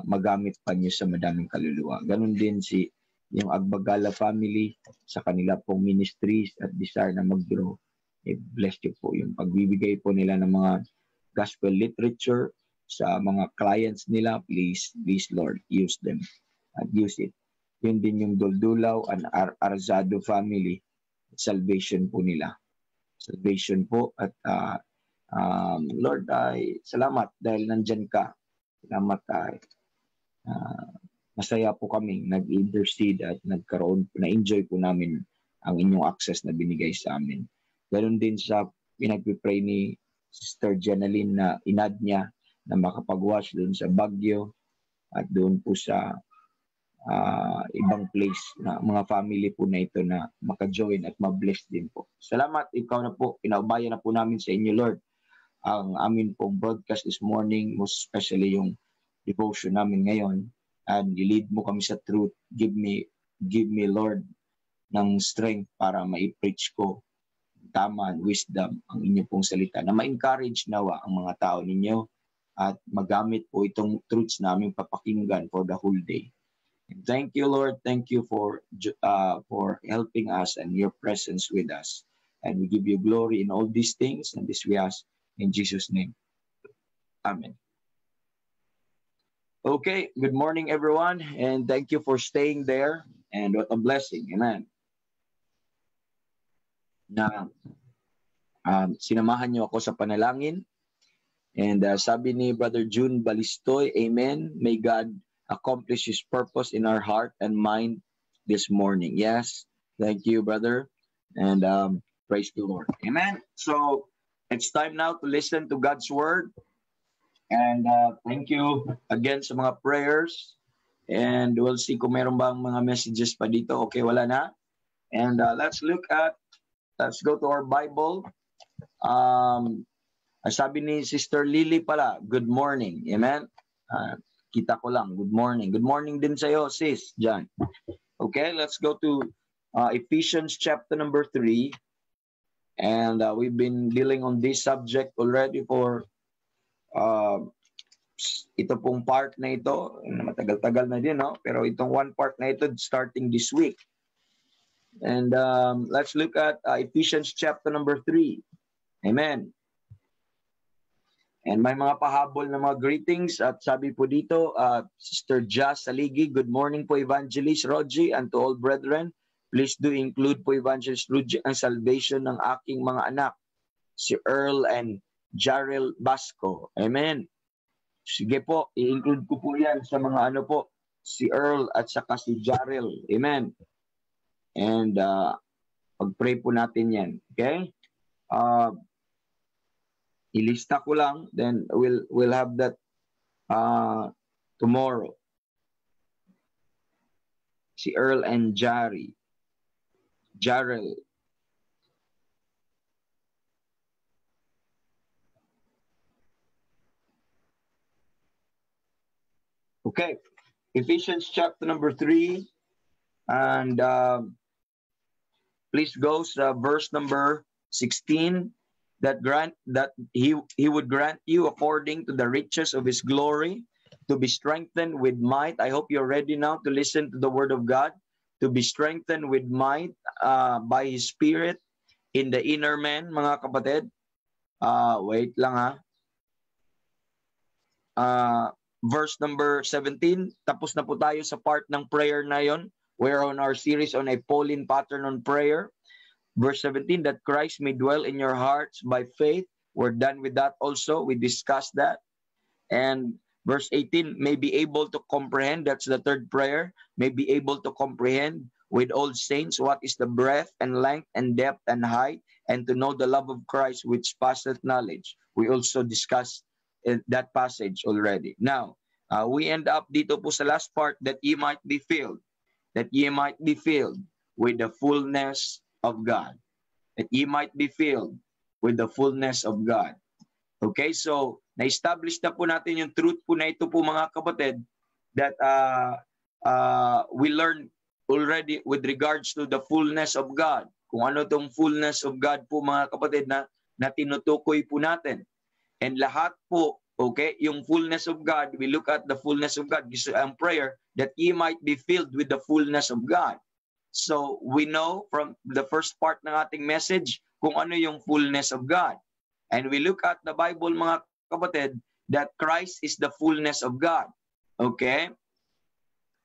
magamit pa niyo sa madaming kaluluwa. Ganoon din yung Agbagala family sa kanila pong ministries at desire na mag-grow. Bless you po yung pagbibigay po nila ng mga gospel literature sa mga clients nila. Please Lord, use them and use it. Yun din yung Duldulaw and Arzado family, salvation po nila. Salvation po at Lord, salamat dahil nandyan ka. Salamat masaya po kaming nag-intercede at na-enjoy po namin ang inyong access na binigay sa amin. Ganon din sa pinagpipray ni Sister Jenaline na inad niya na makapag-watch doon sa Baguio at doon po sa ibang place na mga family po na ito na maka-join at ma-bless din po. Salamat, ikaw na po, pinaubayan na po namin sa inyo, Lord, ang amin pong broadcast this morning, most especially yung devotion namin ngayon, and lead mo kami sa truth. Give me, Lord, ng strength para ma-preach ko tama and wisdom ang inyo pong salita, na ma-encourage nawa ang mga tao ninyo at magamit po itong truths na aming papakinggan for the whole day. And thank you, Lord. Thank you for helping us and your presence with us. And we give you glory in all these things, and this we ask in Jesus' name. Amen. Okay, good morning, everyone, and thank you for staying there, and what a blessing. Amen. Na sinamahan niyo ako sa panalangin, and sabi ni Brother June Balistoy, amen, may God accomplish His purpose in our heart and mind this morning. Yes, thank you, brother, and praise the Lord. Amen. So it's time now to listen to God's word, And thank you again sa mga prayers. And we'll see kung meron bang mga messages pa dito. Okay, wala na. And let's go to our Bible. Sabi ni Sister Lily pala, good morning. Amen? Kita ko lang, good morning. Good morning din sa'yo, sis, John. Okay, let's go to Ephesians chapter number 3. And we've been dealing on this subject already for ito pong part na ito, matagal-tagal na din, no? Pero itong one part na ito starting this week. And let's look at Ephesians chapter number 3. Amen. And may mga pahabol na mga greetings at sabi po dito, Sister Jazz Saligi, good morning po Evangelist Rogie and to all brethren. Please do include po Evangelist Rogie ang salvation ng aking mga anak, si Earl and Jarrell Basco. Amen. Sige po, i-include ko po yan sa mga ano po, si Earl at saka si Jarrell. Amen. And pag-pray po natin yan. Okay? Ilista ko lang, then we'll have that tomorrow. Si Earl and Jarrell. Okay, Ephesians chapter number 3, and please go to verse number 16. That he would grant you according to the riches of his glory, to be strengthened with might. I hope you're ready now to listen to the word of God, to be strengthened with might by his Spirit in the inner man, mga kapatid. Wait lang verse number 17, tapos na po tayo sa part ng prayer na yon. We're on our series on a Pauline pattern on prayer. Verse 17, that Christ may dwell in your hearts by faith. We're done with that also. We discussed that. And verse 18, may be able to comprehend, that's the third prayer, may be able to comprehend with all saints what is the breadth and length and depth and height, and to know the love of Christ which passeth knowledge. We also discussed that passage already. Now, we end up dito po sa last part, that ye might be filled with the fullness of God. That ye might be filled with the fullness of God. Okay, so na-establish na po natin yung truth po na ito po mga kapatid, that we learned already with regards to the fullness of God. Kung ano tong fullness of God po mga kapatid na tinutukoy po natin. And lahat po, okay, yung fullness of God, we look at the fullness of God, ang prayer, that ye might be filled with the fullness of God. So, we know from the first part ng ating message kung ano yung fullness of God. And we look at the Bible, mga kapatid, that Christ is the fullness of God. Okay?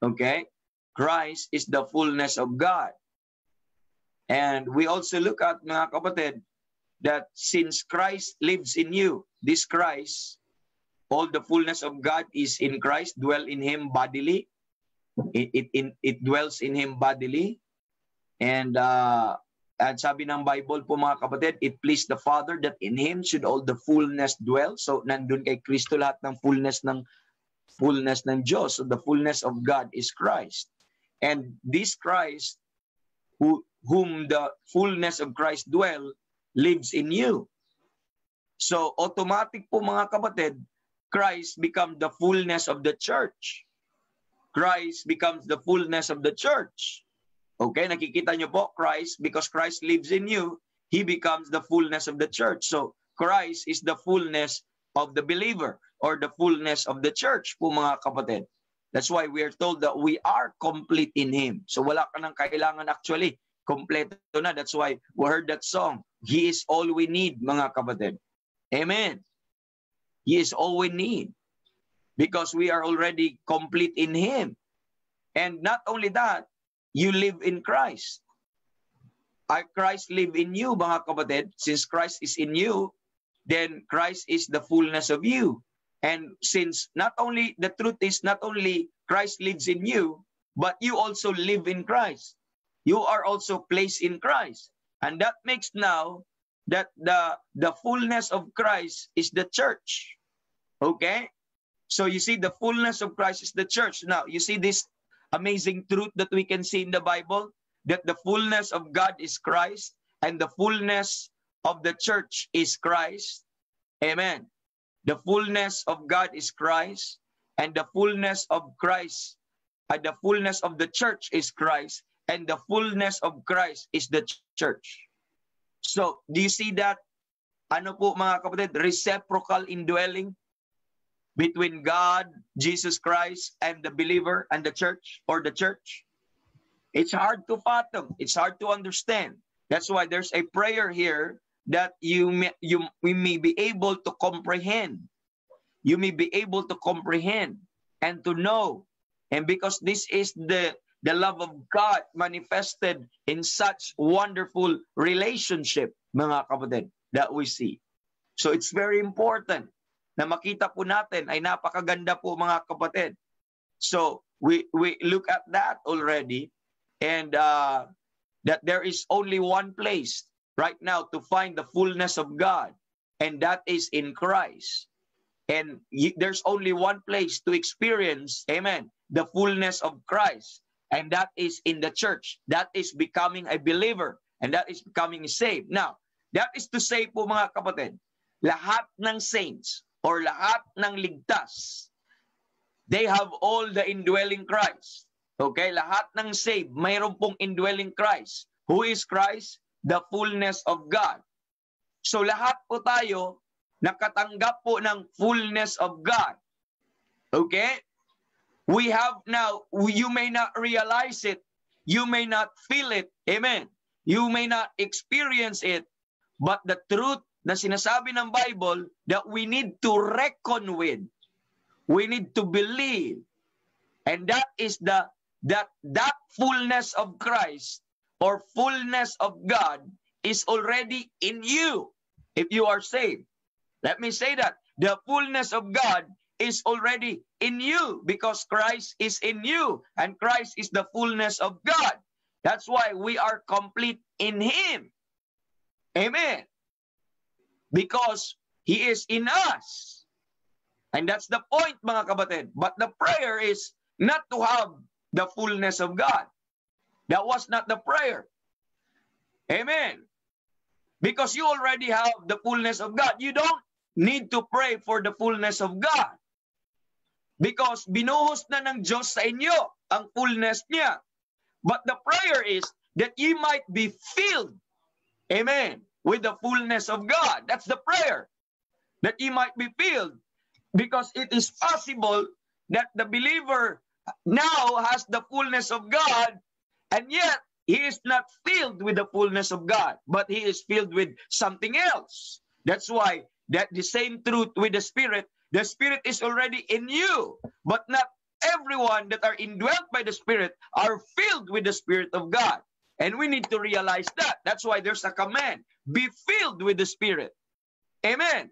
Okay? Christ is the fullness of God. And we also look at, mga kapatid, that since Christ lives in you, this Christ, all the fullness of God is in Christ, dwell in him bodily. It dwells in him bodily. And sabi ng Bible po mga kapatid, it pleased the Father that in him should all the fullness dwell. So nandun kay Kristo lahat ng fullness ng Diyos. So the fullness of God is Christ. And this Christ, whom the fullness of Christ dwell, lives in you. So automatic po mga kapatid, Christ becomes the fullness of the church. Christ becomes the fullness of the church. Okay, nakikita nyo po, Christ, because Christ lives in you, he becomes the fullness of the church. So Christ is the fullness of the believer or the fullness of the church po mga kapatid. That's why we are told that we are complete in him. So wala ka nang kailangan actually. Kompleto na. That's why we heard that song. He is all we need, mga kapatid. Amen. He is all we need. Because we are already complete in him. And not only that, you live in Christ. Christ live in you, mga kapatid. Since Christ is in you, then Christ is the fullness of you. And since the truth is not only Christ lives in you, but you also live in Christ. You are also placed in Christ. And that makes now that the fullness of Christ is the church. Okay? So you see, the fullness of Christ is the church. Now, you see this amazing truth that we can see in the Bible, that the fullness of God is Christ, and the fullness of the church is Christ. Amen. The fullness of God is Christ, and the fullness of Christ, the fullness of the church is Christ, and the fullness of Christ is the church. So, do you see that? Ano po mga kapatid? Reciprocal indwelling between God, Jesus Christ, and the believer and the church, or the church. It's hard to fathom. It's hard to understand. That's why there's a prayer here that we may be able to comprehend. You may be able to comprehend and to know. And because this is the love of God manifested in such wonderful relationship, mga kapatid, that we see. So it's very important na makita po natin, ay napakaganda po mga kapatid. So we look at that already, and that there is only one place right now to find the fullness of God, and that is in Christ. And there's only one place to experience, amen, the fullness of Christ, and that is in the church. That is becoming a believer, and that is becoming saved. Now, that is to say po mga kapatid, lahat ng saints or lahat ng ligtas, they have all the indwelling Christ. Okay? Lahat ng saved, mayroon pong indwelling Christ. Who is Christ? The fullness of God. So lahat po tayo nakatanggap po ng fullness of God. Okay? We have now, you may not realize it, you may not feel it, amen. You may not experience it, but the truth na sinasabi ng Bible that we need to reckon with, we need to believe, and that is that fullness of Christ or fullness of God is already in you if you are saved. Let me say that the fullness of God is already in you because Christ is in you, and Christ is the fullness of God. That's why we are complete in Him. Amen. Because He is in us. And that's the point, mga kapatid. But the prayer is not to have the fullness of God. That was not the prayer. Amen. Because you already have the fullness of God. You don't need to pray for the fullness of God. Because binuhos na ng Diyos sa inyo ang fullness niya. But the prayer is that you might be filled, amen, with the fullness of God. That's the prayer. That you might be filled. Because it is possible that the believer now has the fullness of God, and yet he is not filled with the fullness of God, but he is filled with something else. That's why that the same truth with the Spirit is already in you, but not everyone that are indwelt by the Spirit are filled with the Spirit of God. And we need to realize that. That's why there's a command, be filled with the Spirit. Amen.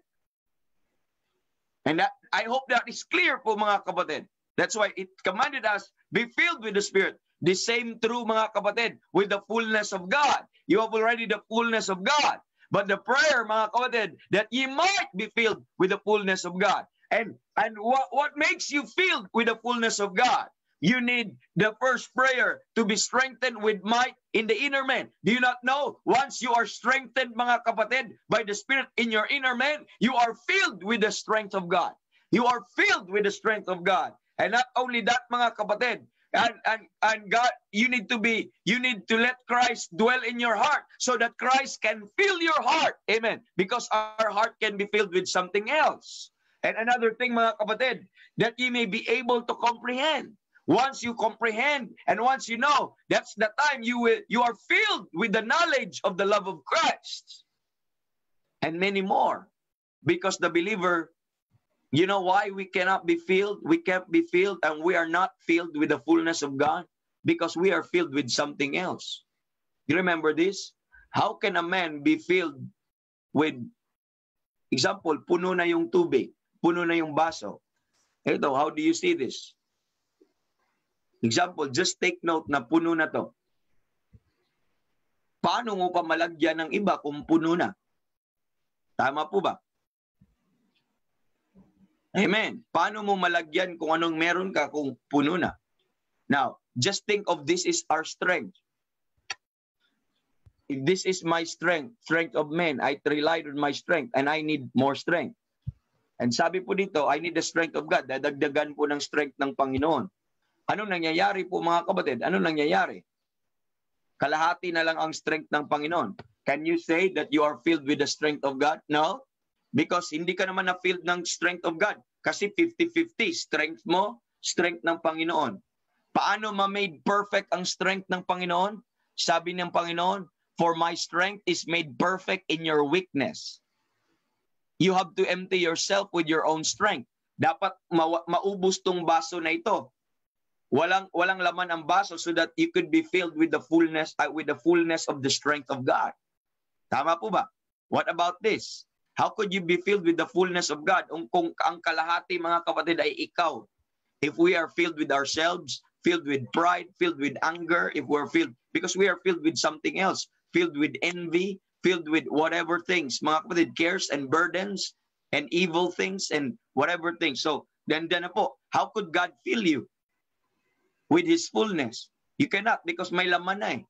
And that, I hope that is clear po mga kapatid. That's why it commanded us, be filled with the Spirit. The same true mga kapatid with the fullness of God. You have already the fullness of God. But the prayer mga kapatid, that ye might be filled with the fullness of God. And what makes you filled with the fullness of God? You need the first prayer to be strengthened with might in the inner man. Do you not know? Once you are strengthened, mga kapatid, by the Spirit in your inner man, you are filled with the strength of God. You are filled with the strength of God. And not only that, mga kapatid, and God, you need to let Christ dwell in your heart so that Christ can fill your heart. Amen. Because our heart can be filled with something else. And another thing, mga kapatid, that you may be able to comprehend. Once you comprehend and once you know, that's the time you are filled with the knowledge of the love of Christ. And many more. Because the believer, you know why we cannot be filled? We can't be filled and we are not filled with the fullness of God? Because we are filled with something else. You remember this? How can a man be filled with, example, puno na yung tubig, puno na yung baso. Ito, how do you see this? Example, just take note na puno na to. Paano mo pa malagyan ng iba kung puno na? Tama po ba? Amen. Paano mo malagyan kung anong meron ka kung puno na? Now, just think of this is our strength. If this is my strength of men, I relied on my strength and I need more strength. And sabi po dito, I need the strength of God. Dadagdagan po ng strength ng Panginoon. Anong nangyayari po mga kapatid? Anong nangyayari? Kalahati na lang ang strength ng Panginoon. Can you say that you are filled with the strength of God? No. Because hindi ka naman na-filled ng strength of God. Kasi 50-50. Strength mo, strength ng Panginoon. Paano ma-made perfect ang strength ng Panginoon? Sabi ng Panginoon, for my strength is made perfect in your weakness. You have to empty yourself with your own strength. Dapat maubos tong baso na ito. Walang laman ang baso so that you could be filled with the fullness of the strength of God. Tama po ba? What about this? How could you be filled with the fullness of God kung ang kalahati mga kapatid ay ikaw? If we are filled with ourselves, filled with pride, filled with anger, because we are filled with something else, filled with envy, filled with whatever things, mga kapatid, cares and burdens and evil things and whatever things. So, then na po, how could God fill you with His fullness? You cannot because may laman na eh.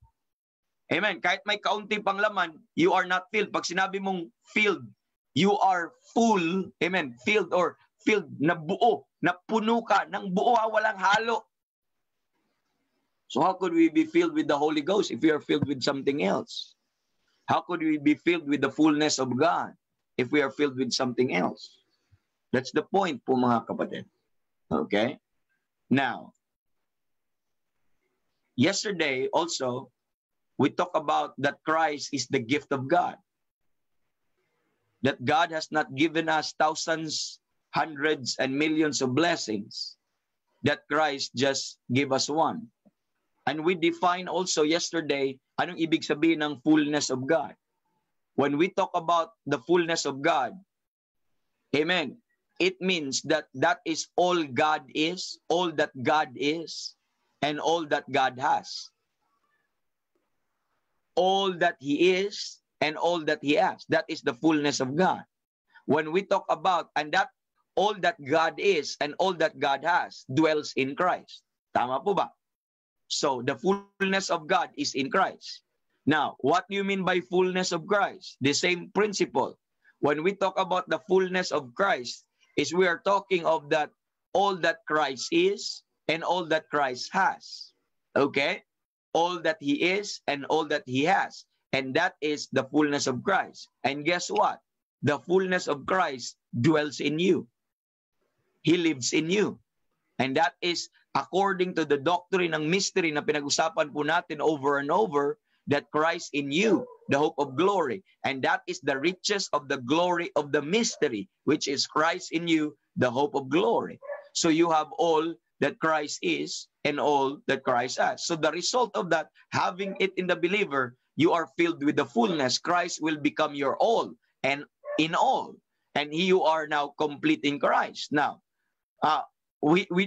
Amen. Kahit may kaunti pang laman, you are not filled. Pag sinabi mong filled, you are full, amen, filled or filled, na buo, na puno ka, ng buo, walang halo. So how could we be filled with the Holy Ghost if we are filled with something else? How could we be filled with the fullness of God if we are filled with something else? That's the point po mga kapatid. Okay? Now, yesterday also, we talked about that Christ is the gift of God. That God has not given us thousands, hundreds, and millions of blessings. That Christ just gave us one. And we define also yesterday, anong ibig sabihin ng fullness of God? When we talk about the fullness of God, amen, it means that that is all God is, all that God is, and all that God has. All that He is, and all that He has. That is the fullness of God. When we talk about, and that all that God is and all that God has dwells in Christ. Tama po ba? So, the fullness of God is in Christ. Now, what do you mean by fullness of Christ? The same principle. When we talk about the fullness of Christ, is we are talking of that all that Christ is and all that Christ has. Okay? All that He is and all that He has. And that is the fullness of Christ. And guess what? The fullness of Christ dwells in you. He lives in you. And that is according to the doctrine ng mystery na pinag-usapan po natin over and over, that Christ in you, the hope of glory. And that is the riches of the glory of the mystery, which is Christ in you, the hope of glory. So you have all that Christ is and all that Christ has. So the result of that, having it in the believer, you are filled with the fullness. Christ will become your all and in all. And you are now complete in Christ. Now,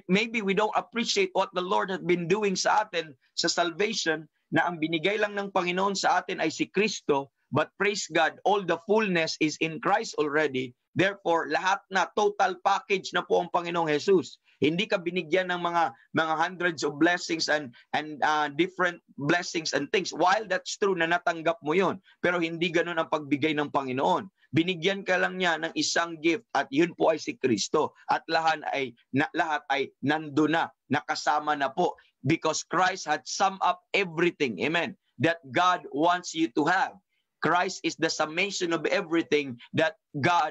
maybe we don't appreciate what the Lord has been doing sa atin sa salvation, na ang binigay lang ng Panginoon sa atin ay si Kristo, but praise God, all the fullness is in Christ already. Therefore, lahat na, total package na po ang Panginoong Jesus. Hindi ka binigyan ng mga hundreds of blessings and different blessings and things. While that's true na natanggap mo yon, pero hindi ganun ang pagbigay ng Panginoon. Binigyan ka lang niya ng isang gift at yun po ay si Kristo. At lahat ay nando na, nakasama na po. Because Christ had summed up everything, amen, that God wants you to have. Christ is the summation of everything that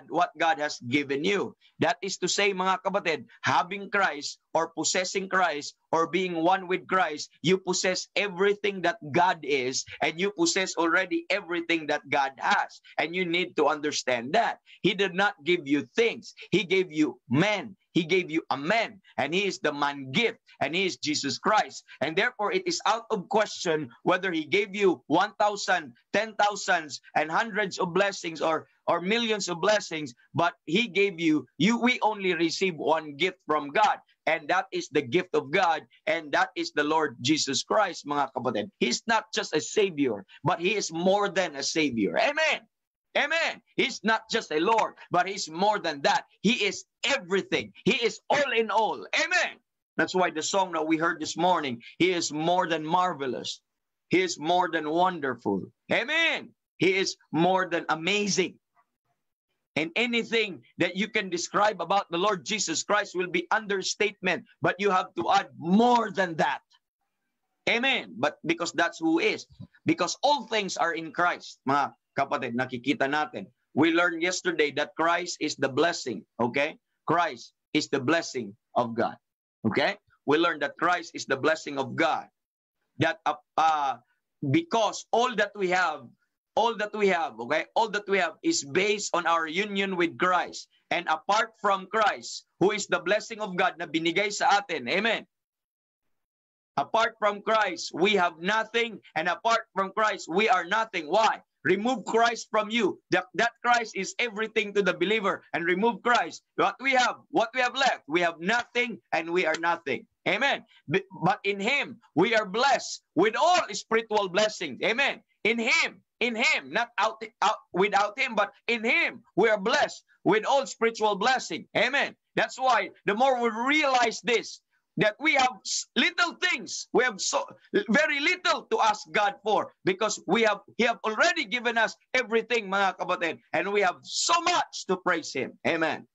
what God has given you. That is to say, mga kapatid, having Christ or possessing Christ or being one with Christ, you possess everything that God is, and you possess already everything that God has. And you need to understand that. He did not give you things. He gave you men. He gave you a man, and He is the man gift, and He is Jesus Christ. And therefore, it is out of question whether He gave you 1,000, 10,000s, and hundreds of blessings or millions of blessings, but He gave you, we only receive one gift from God, and that is the gift of God, and that is the Lord Jesus Christ, mga kapatid. He's not just a Savior, but He is more than a Savior. Amen! Amen. He's not just a Lord, but He's more than that. He is everything. He is all in all. Amen. That's why the song that we heard this morning, He is more than marvelous. He is more than wonderful. Amen. He is more than amazing. And anything that you can describe about the Lord Jesus Christ will be understatement. But you have to add more than that. Amen. But because that's who is. Because all things are in Christ. Mga kapatid, nakikita natin. We learned yesterday that Christ is the blessing. Okay? Christ is the blessing of God. Okay? We learned that Christ is the blessing of God. That because all that we have, okay, all that we have is based on our union with Christ. And apart from Christ, who is the blessing of God na binigay sa atin, amen. Apart from Christ, we have nothing, and apart from Christ, we are nothing. Why? Remove Christ from you. That Christ is everything to the believer, and remove Christ. What we have left, we have nothing, and we are nothing. Amen. But in Him, we are blessed with all spiritual blessings. Amen. In Him, not out without Him, but in Him, we are blessed with all spiritual blessing. Amen. That's why the more we realize this, that we have little things, we have so very little to ask God for, because He have already given us everything, mga kapatid, and we have so much to praise Him. Amen.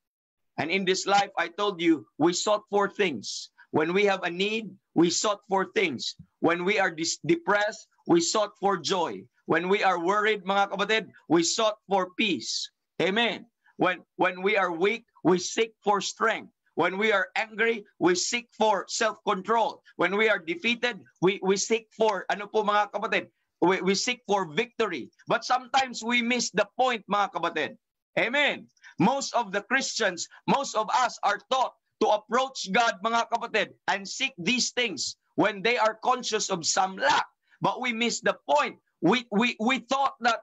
And in this life, I told you, we sought for things. When we have a need, we sought for things. When we are depressed, we sought for joy. When we are worried, mga kapatid, we sought for peace. Amen. When we are weak, we seek for strength. When we are angry, we seek for self-control. When we are defeated, we seek for, ano po mga kapatid? We seek for victory. But sometimes we miss the point, mga kapatid. Amen. Most of the Christians, most of us are taught to approach God, mga kapatid, and seek these things when they are conscious of some lack. But we miss the point. We thought that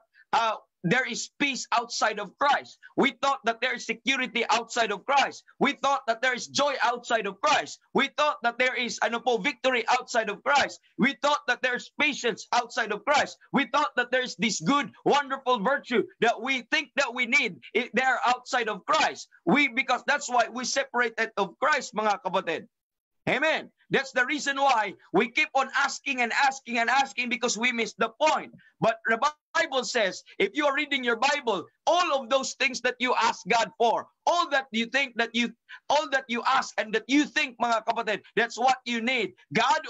there is peace outside of Christ. We thought that there is security outside of Christ. We thought that there is joy outside of Christ. We thought that there is victory outside of Christ. We thought that there is patience outside of Christ. We thought that there is this good, wonderful virtue that we think that we need. They are outside of Christ. Because that's why we separated of Christ, mga kapatid. Amen. That's the reason why we keep on asking and asking and asking, because we miss the point. But the Bible says, if you are reading your Bible, all of those things that you ask God for, all that you ask and that you think, mga kapatid, that's what you need. God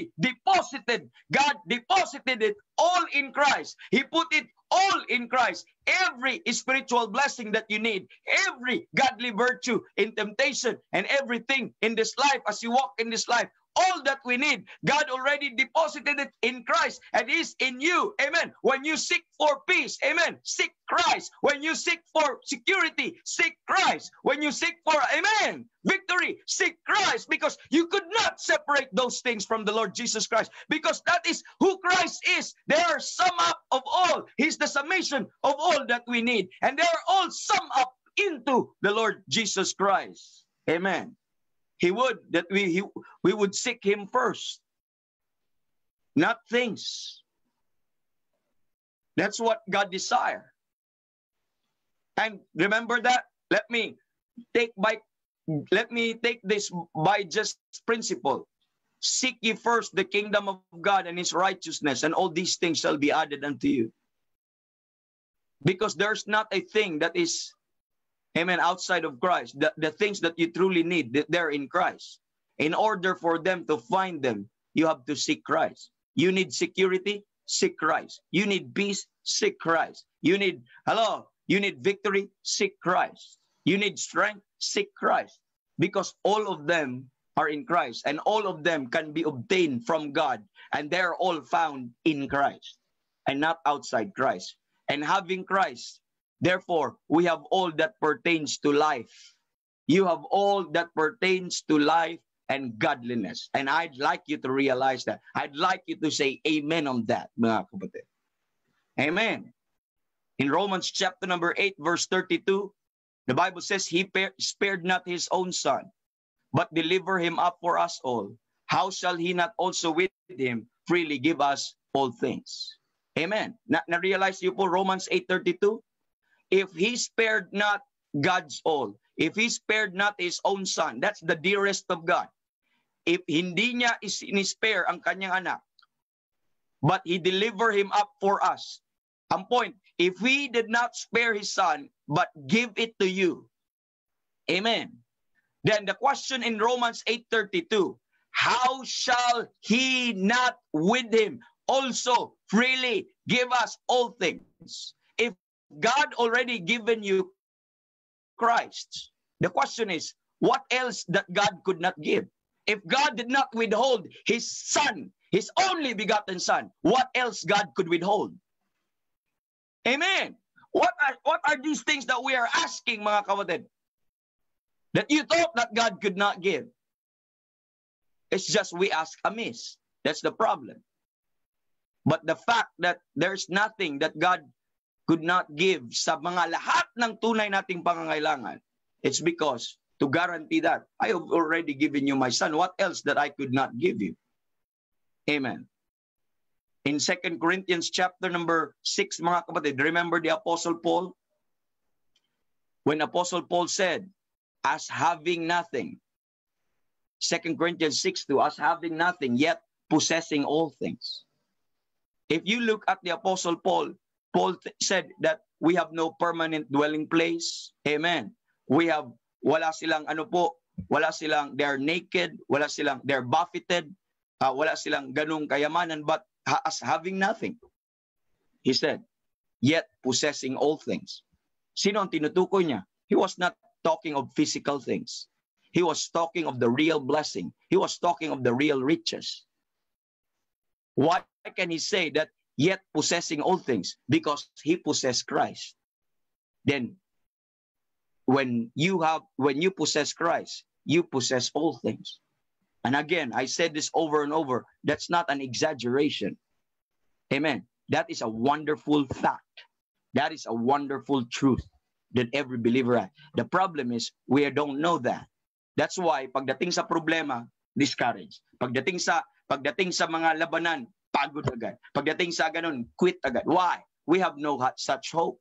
deposited it all in Christ. He put it all in Christ. Every spiritual blessing that you need, every godly virtue in temptation, and everything in this life as you walk in this life, all that we need, God already deposited it in Christ, and is in you. Amen. When you seek for peace, amen, seek Christ. When you seek for security, seek Christ. When you seek for, amen, victory, seek Christ, because you could not separate those things from the Lord Jesus Christ, because that is who Christ is. They are sum up of all. He's the summation of all that we need, and they are all sum up into the Lord Jesus Christ. Amen. He would that we would seek Him first, not things. That's what God desires. And remember that. Let me take this by just principle. Seek ye first the kingdom of God and His righteousness, and all these things shall be added unto you. Because there's not a thing that is, amen, outside of Christ. The things that you truly need, they're in Christ. In order for them to find them, you have to seek Christ. You need security, seek Christ. You need peace, seek Christ. You need victory, seek Christ. You need strength, seek Christ. Because all of them are in Christ, and all of them can be obtained from God, and they're all found in Christ and not outside Christ. And having Christ, therefore, we have all that pertains to life. You have all that pertains to life and godliness. And I'd like you to realize that. I'd like you to say amen on that, mga kapatid. Amen. In Romans chapter number 8, verse 32, the Bible says, He spared not His own Son, but delivered Him up for us all. How shall He not also with Him freely give us all things? Amen. Na-realize niyo po Romans 8:32? if he spared not God's all, if he spared not his own son, that's the dearest of God. If hindi niya in-spare ang kanyang anak, but he delivered him up for us. Ang point, if he did not spare his son, but give it to you, amen. Then the question in Romans 8:32, how shall he not with him also freely give us all things? If God already given you Christ, the question is, what else that God could not give? If God did not withhold his son, his only begotten son, what else God could withhold? Amen. What are these things that we are asking, mga kapatid? That you thought that God could not give. It's just we ask amiss. That's the problem. But the fact that there's nothing that God could not give sa mga lahat ng tunay nating pangangailangan, it's because to guarantee that, I have already given you my son. What else that I could not give you? Amen. In 2 Corinthians chapter number 6, mga kapatid, remember the Apostle Paul? When Apostle Paul said, as having nothing, 2 Corinthians 6:2, as having nothing, yet possessing all things. If you look at the Apostle Paul, Paul said that we have no permanent dwelling place. Amen. Wala silang they're naked, they're buffeted, wala silang ganung kayamanan, but as having nothing. He said, yet possessing all things. Sino ang tinutukoy niya? He was not talking of physical things. He was talking of the real blessing. He was talking of the real riches. Why can he say that yet possessing all things? Because he possessed Christ. Then, when you possess Christ, you possess all things. And again, I said this over and over, that's not an exaggeration. Amen. That is a wonderful fact. That is a wonderful truth that every believer has. The problem is, we don't know that. That's why, pagdating sa problema, discourage. Pagdating sa mga labanan, pagod agad. Pagdating sa ganun, quit agad. Why? We have no such hope.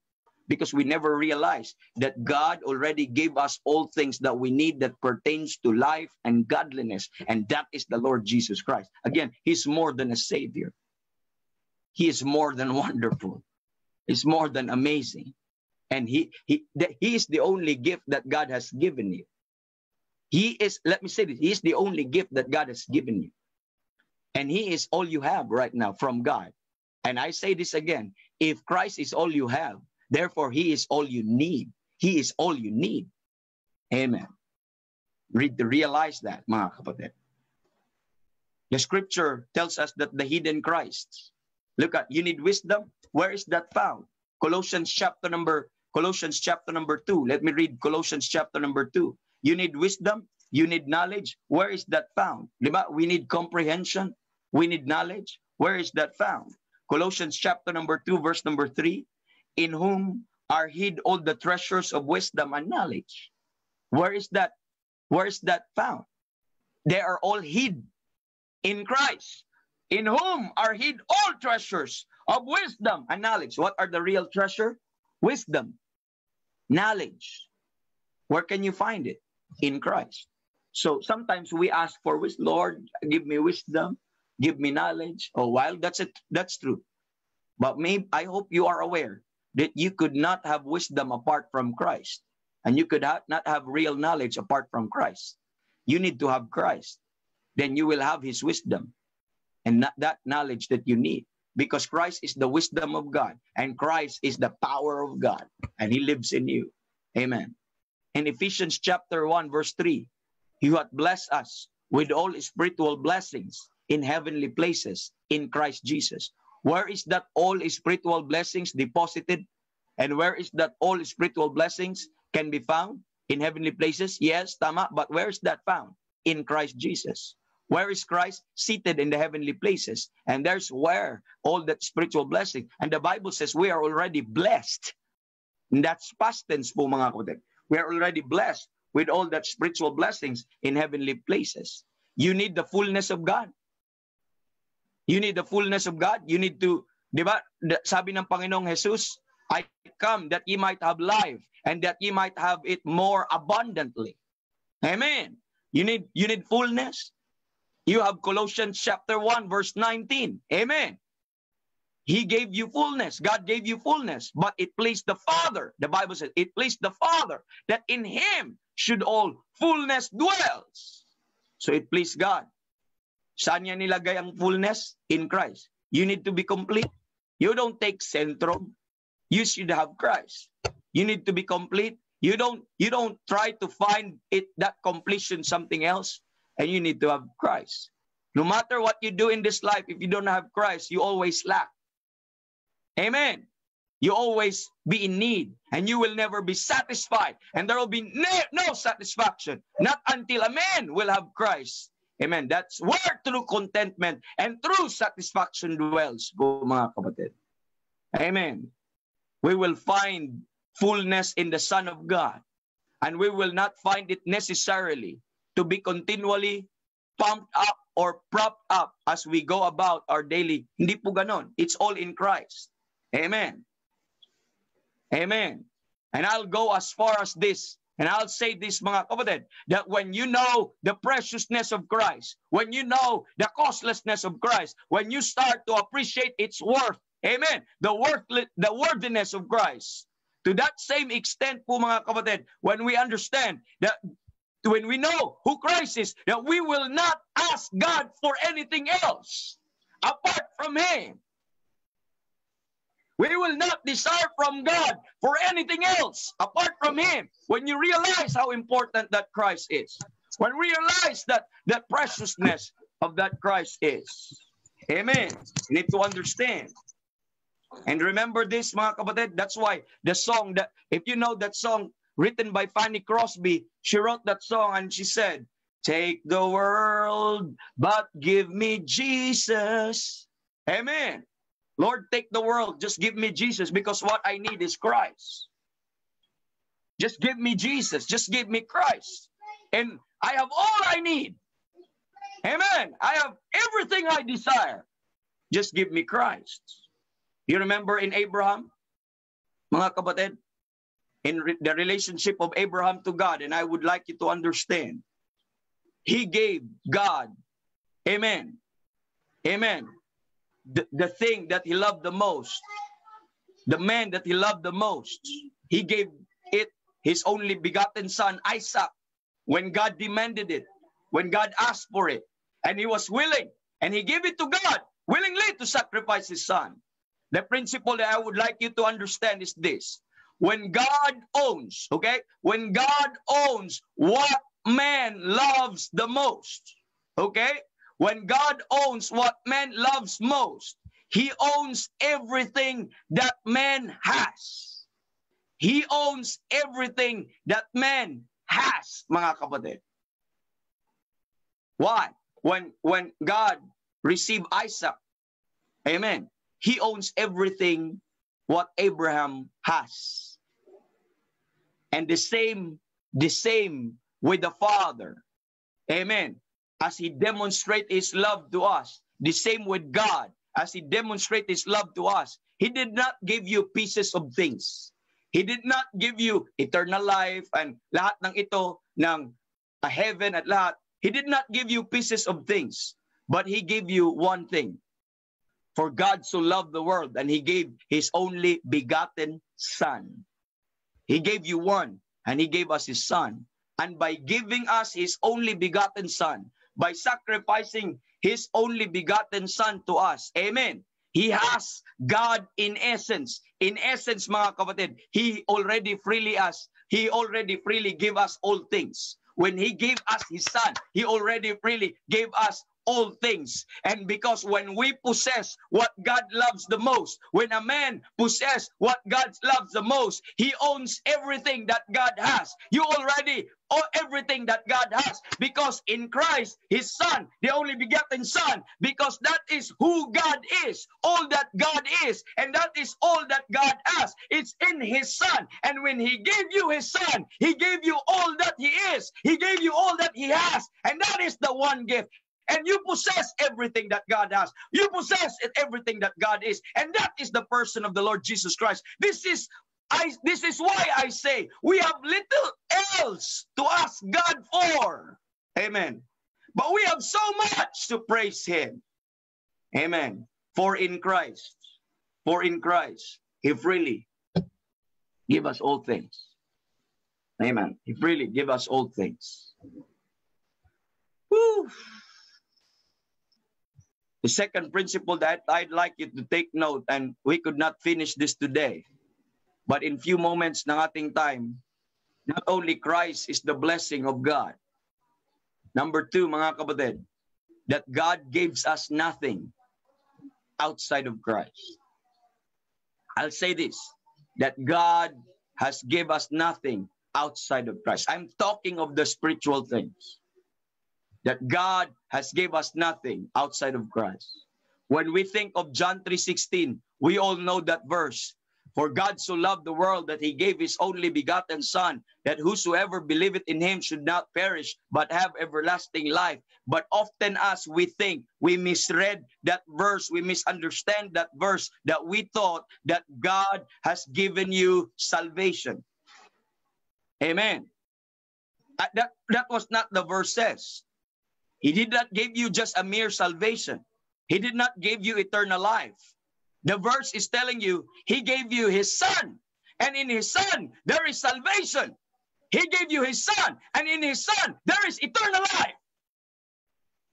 Because we never realized that God already gave us all things that we need that pertains to life and godliness. And that is the Lord Jesus Christ. Again, He's more than a Savior. He is more than wonderful. He's more than amazing. And He is the only gift that God has given you. He is, let me say this, He is the only gift that God has given you. And He is all you have right now from God. And I say this again, if Christ is all you have, therefore, He is all you need. He is all you need. Amen. Realize that, mga kapatid. The scripture tells us that the hidden Christ. Look at, you need wisdom. Where is that found? Colossians chapter number 2. Let me read Colossians chapter number 2. You need wisdom. You need knowledge. Where is that found? We need comprehension. We need knowledge. Where is that found? Colossians chapter number 2, verse number 3. In whom are hid all the treasures of wisdom and knowledge. Where is that? Where is that found? They are all hid in Christ. In whom are hid all treasures of wisdom and knowledge. What are the real treasure? Wisdom, knowledge. Where can you find it? In Christ. So sometimes we ask for wisdom. Lord, give me wisdom, give me knowledge. Oh, well, that's it. That's true. But I hope you are aware that you could not have wisdom apart from Christ. And you could not have real knowledge apart from Christ. You need to have Christ. Then you will have His wisdom and that knowledge that you need. Because Christ is the wisdom of God. And Christ is the power of God. And He lives in you. Amen. In Ephesians chapter 1, verse 3, He hath blessed us with all spiritual blessings in heavenly places in Christ Jesus. Where is that all spiritual blessings deposited? And where is that all spiritual blessings can be found? In heavenly places? Yes, tama. But where is that found? In Christ Jesus. Where is Christ? Seated in the heavenly places. And there's where all that spiritual blessing. And the Bible says we are already blessed. And that's past tense po, mga kapatid. We are already blessed with all that spiritual blessings in heavenly places. You need the fullness of God. You need the fullness of God. You need to, di ba, sabi ng Panginoong Jesus, I come that ye might have life, and that ye might have it more abundantly. Amen. You need fullness. You have Colossians chapter 1, verse 19. Amen. He gave you fullness. God gave you fullness. But it pleased the Father. The Bible says, it pleased the Father that in Him should all fullness dwells. So it pleased God. Saan niya nilagay ang fullness? In Christ. You need to be complete. You don't take Centrum. You should have Christ. You need to be complete. You don't try to find that completion something else. And you need to have Christ. No matter what you do in this life, if you don't have Christ, you always lack. Amen. You always be in need, and you will never be satisfied, and there will be no satisfaction, not until a man will have Christ. Amen. That's where true contentment and true satisfaction dwells, mga kapatid. Amen. We will find fullness in the Son of God, and we will not find it necessarily to be continually pumped up or propped up as we go about our daily. Hindi po ganon. It's all in Christ. Amen. Amen. And I'll go as far as this, and I'll say this, mga kapatid, that when you know the preciousness of Christ, when you know the costlessness of Christ, when you start to appreciate its worth, amen, the worthiness of Christ, to that same extent po, mga kapatid, when we understand that, when we know who Christ is, that we will not ask God for anything else apart from Him. We will not desire from God for anything else apart from Him. When you realize how important that Christ is, when we realize that the preciousness of that Christ is. Amen. You need to understand. And remember this, mga kapatid, that's why the song, that if you know that song written by Fanny Crosby, she wrote that song and she said, "Take the world, but give me Jesus." Amen. Lord, take the world, just give me Jesus, because what I need is Christ. Just give me Jesus, just give me Christ. And I have all I need. Amen. I have everything I desire. Just give me Christ. You remember in Abraham, mga kapatid, in the relationship of Abraham to God, and I would like you to understand, he gave God, amen, amen, the thing that he loved the most, the man that he loved the most, he gave it his only begotten son, Isaac, when God demanded it, when God asked for it, and he was willing, and he gave it to God, willingly to sacrifice his son. The principle that I would like you to understand is this. When God owns, okay, when God owns what man loves the most, okay, when God owns what man loves most, he owns everything that man has. He owns everything that man has, mga kapatid. Why? When God received Isaac, amen, he owns everything what Abraham has. And the same with the Father. Amen. As he demonstrates his love to us, the same with God, as he demonstrates his love to us. He did not give you pieces of things. He did not give you eternal life and lahat ng ito, ng heaven at lahat. He did not give you pieces of things, but he gave you one thing. For God so loved the world, and he gave his only begotten Son. He gave you one, and he gave us his Son. And by giving us his only begotten Son, by sacrificing his only begotten Son to us, amen, he has God in essence. In essence, mga kapatid, he already freely gave us all things. When he gave us his Son, he already freely gave us all things. And because when we possess what God loves the most, when a man possess what God loves the most, he owns everything that God has. You already own everything that God has, because in Christ, his Son, the only begotten Son, because that is who God is, all that God is, and that is all that God has. It's in his Son. And when he gave you his Son, he gave you all that he is. He gave you all that he has. And that is the one gift. and you possess everything that God has. You possess everything that God is. And that is the person of the Lord Jesus Christ. This is why I say we have little else to ask God for. Amen. But we have so much to praise Him. Amen. For in Christ, He freely give us all things. Amen. He freely give us all things. Woo. The second principle that I'd like you to take note, and we could not finish this today, but in few moments ng ating time, not only Christ is the blessing of God. Number two, mga kapatid, that God gives us nothing outside of Christ. I'll say this, that God has given us nothing outside of Christ. I'm talking of the spiritual things. That God has given us nothing outside of Christ. When we think of John 3:16, we all know that verse. For God so loved the world that He gave His only begotten Son, that whosoever believeth in Him should not perish, but have everlasting life. But often as we think, we misread that verse, we misunderstand that verse, that we thought that God has given you salvation. Amen. That was not the verse says. He did not give you just a mere salvation. He did not give you eternal life. The verse is telling you, He gave you His Son. And in His Son, there is salvation. He gave you His Son. And in His Son, there is eternal life.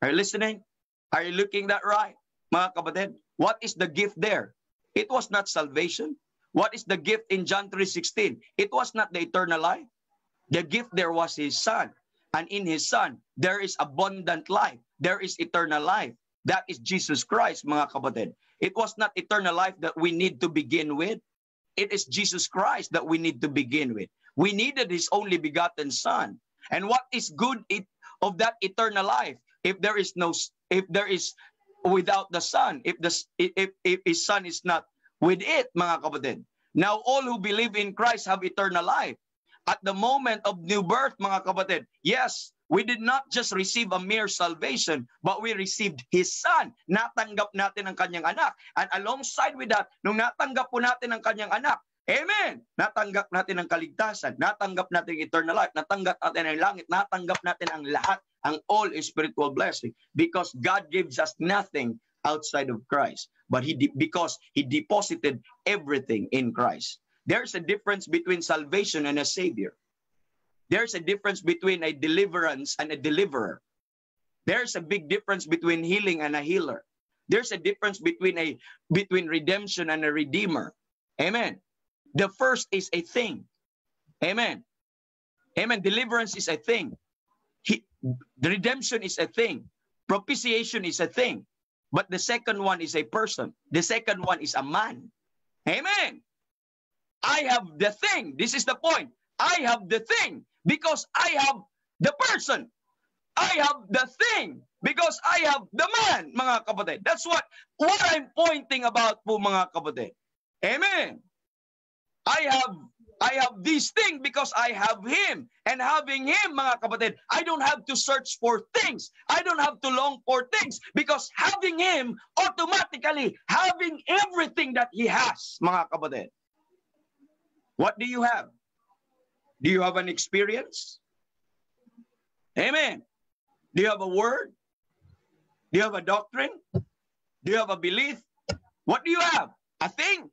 Are you listening? Are you looking that right? Mga kapatid, what is the gift there? It was not salvation. What is the gift in John 3:16? It was not the eternal life. The gift there was His Son. And in His Son, there is abundant life. There is eternal life. That is Jesus Christ, mga kapatid. It was not eternal life that we need to begin with. It is Jesus Christ that we need to begin with. We needed His only begotten Son. And what is good of that eternal life? If there is without the Son, if His Son is not with it, mga kapatid. Now all who believe in Christ have eternal life. At the moment of new birth, mga kapatid, yes, we did not just receive a mere salvation, but we received His Son. Natanggap natin ang Kanyang anak. And alongside with that, nung natanggap po natin ang Kanyang anak, amen, natanggap natin ang kaligtasan, natanggap natin ang eternal life, natanggap natin ang langit, natanggap natin ang lahat, ang all spiritual blessing. Because God gives us nothing outside of Christ, but because He deposited everything in Christ. There's a difference between salvation and a Savior. There's a difference between a deliverance and a deliverer. There's a big difference between healing and a healer. There's a difference between redemption and a redeemer. Amen. The first is a thing. Amen. Amen. Deliverance is a thing. The redemption is a thing. Propitiation is a thing. But the second one is a person. The second one is a man. Amen. I have the thing. This is the point. I have the thing because I have the person. I have the thing because I have the man, mga kapatid. That's what I'm pointing about po, mga kapatid. Amen. I have this thing because I have Him. And having Him, mga kapatid, I don't have to search for things. I don't have to long for things because having Him, automatically having everything that He has, mga kapatid. What do you have? Do you have an experience? Amen. Do you have a word? Do you have a doctrine? Do you have a belief? What do you have? A thing?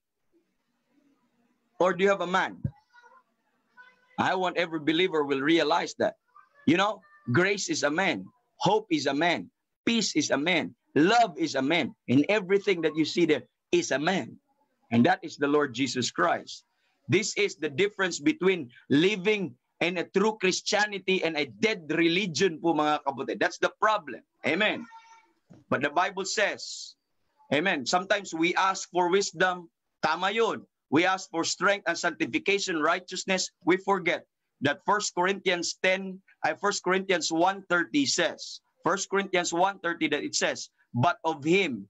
Or do you have a man? I want every believer will realize that. You know, grace is a man. Hope is a man. Peace is a man. Love is a man. And everything that you see there is a man. And that is the Lord Jesus Christ. This is the difference between living in a true Christianity and a dead religion po, mga kapatid. That's the problem. Amen. But the Bible says, amen, sometimes we ask for wisdom. Tama yun. We ask for strength and sanctification, righteousness. We forget that 1 Corinthians 1:30 says, 1 Corinthians 1:30 that it says, but of Him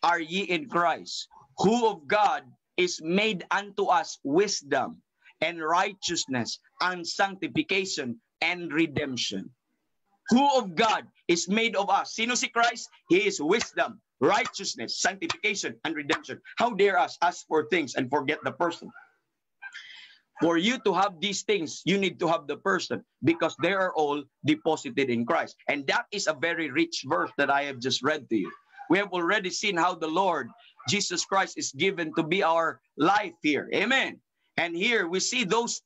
are ye in Christ, who of God is made unto us wisdom and righteousness and sanctification and redemption. Who of God is made of us? Sino si Christ? He is wisdom, righteousness, sanctification, and redemption. How dare us ask for things and forget the person? For you to have these things, you need to have the person, because they are all deposited in Christ. And that is a very rich verse that I have just read to you. We have already seen how the Lord Jesus Christ is given to be our life here. Amen. And here we see those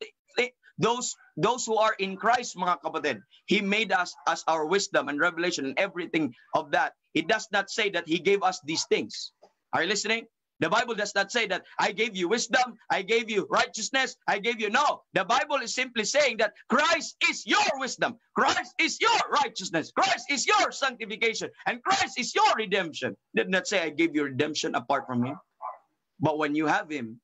who are in Christ, mga kapatid. He made us as our wisdom and revelation and everything of that. It does not say that he gave us these things. Are you listening? The Bible does not say that I gave you wisdom, I gave you righteousness, I gave you. No, the Bible is simply saying that Christ is your wisdom, Christ is your righteousness, Christ is your sanctification, and Christ is your redemption. Did not say I gave you redemption apart from him. But when you have him,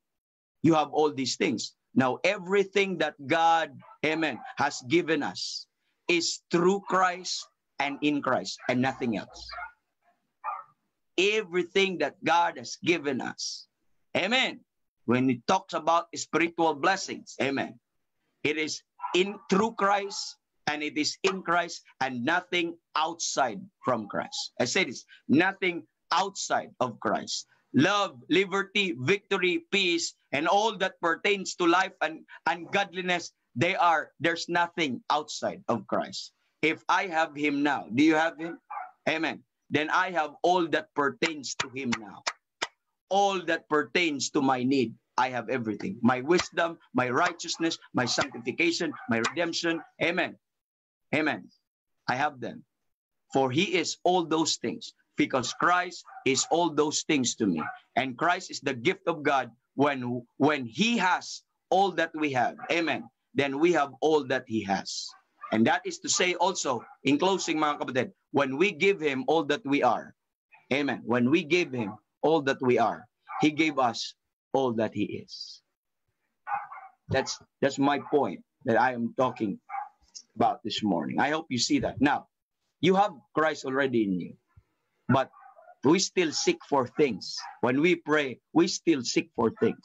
you have all these things. Now, everything that God, amen, has given us is through Christ and in Christ and nothing else. Everything that God has given us. Amen. When it talks about spiritual blessings, amen, it is through Christ and it is in Christ and nothing outside from Christ. I say this, nothing outside of Christ. Love, liberty, victory, peace, and all that pertains to life and godliness, there's nothing outside of Christ. If I have him now, do you have him? Amen. Then I have all that pertains to him now. All that pertains to my need, I have everything. My wisdom, my righteousness, my sanctification, my redemption. Amen. Amen. I have them. For he is all those things. Because Christ is all those things to me. And Christ is the gift of God. When he has all that we have, amen, then we have all that he has. And that is to say also, in closing, mga kapatid, when we give him all that we are, amen, when we give him all that we are, he gave us all that he is. That's my point that I am talking about this morning. I hope you see that. Now, you have Christ already in you, but we still seek for things. When we pray, we still seek for things.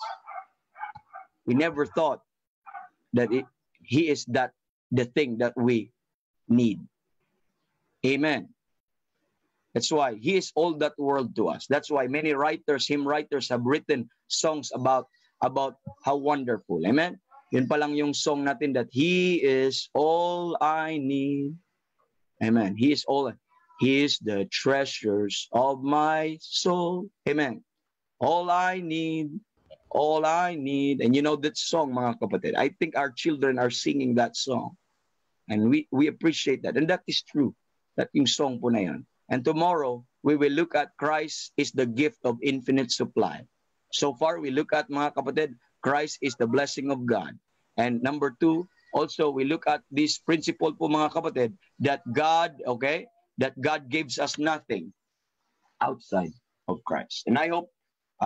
We never thought that he is the thing that we need. Amen. That's why he is all that world to us. That's why many writers, hymn writers, have written songs about how wonderful. Amen. Yun pa lang yung song natin, that he is all I need. Amen. He is all. He is the treasures of my soul. Amen. All I need. All I need. And you know that song, mga kapatid. I think our children are singing that song. And we appreciate that. And that is true. That yung song po na yan. And tomorrow, we will look at Christ is the gift of infinite supply. So far, we look at, mga kapatid, Christ is the blessing of God. And number 2, also, we look at this principle po, mga kapatid, that God, okay, that God gives us nothing outside of Christ. And I hope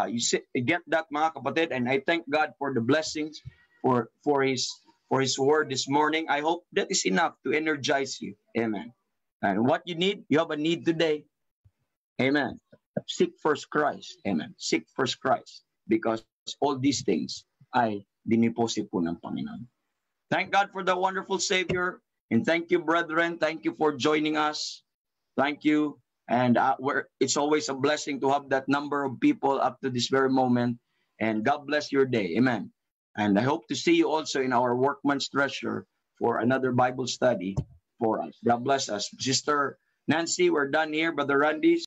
you get that, mga kapatid. And I thank God for the blessings, for his word this morning. I hope that is enough to energize you. Amen. And what you need, you have a need today. Amen. Seek first Christ. Amen. Seek first Christ. Because all these things ay diniposit po ng Panginoon. Thank God for the wonderful Savior. And thank you, brethren. Thank you for joining us. Thank you. And it's always a blessing to have that number of people up to this very moment. And God bless your day. Amen. And I hope to see you also in our Workman's Treasure for another Bible study for us. God bless us. Sister Nancy, we're done here. Brother Randy.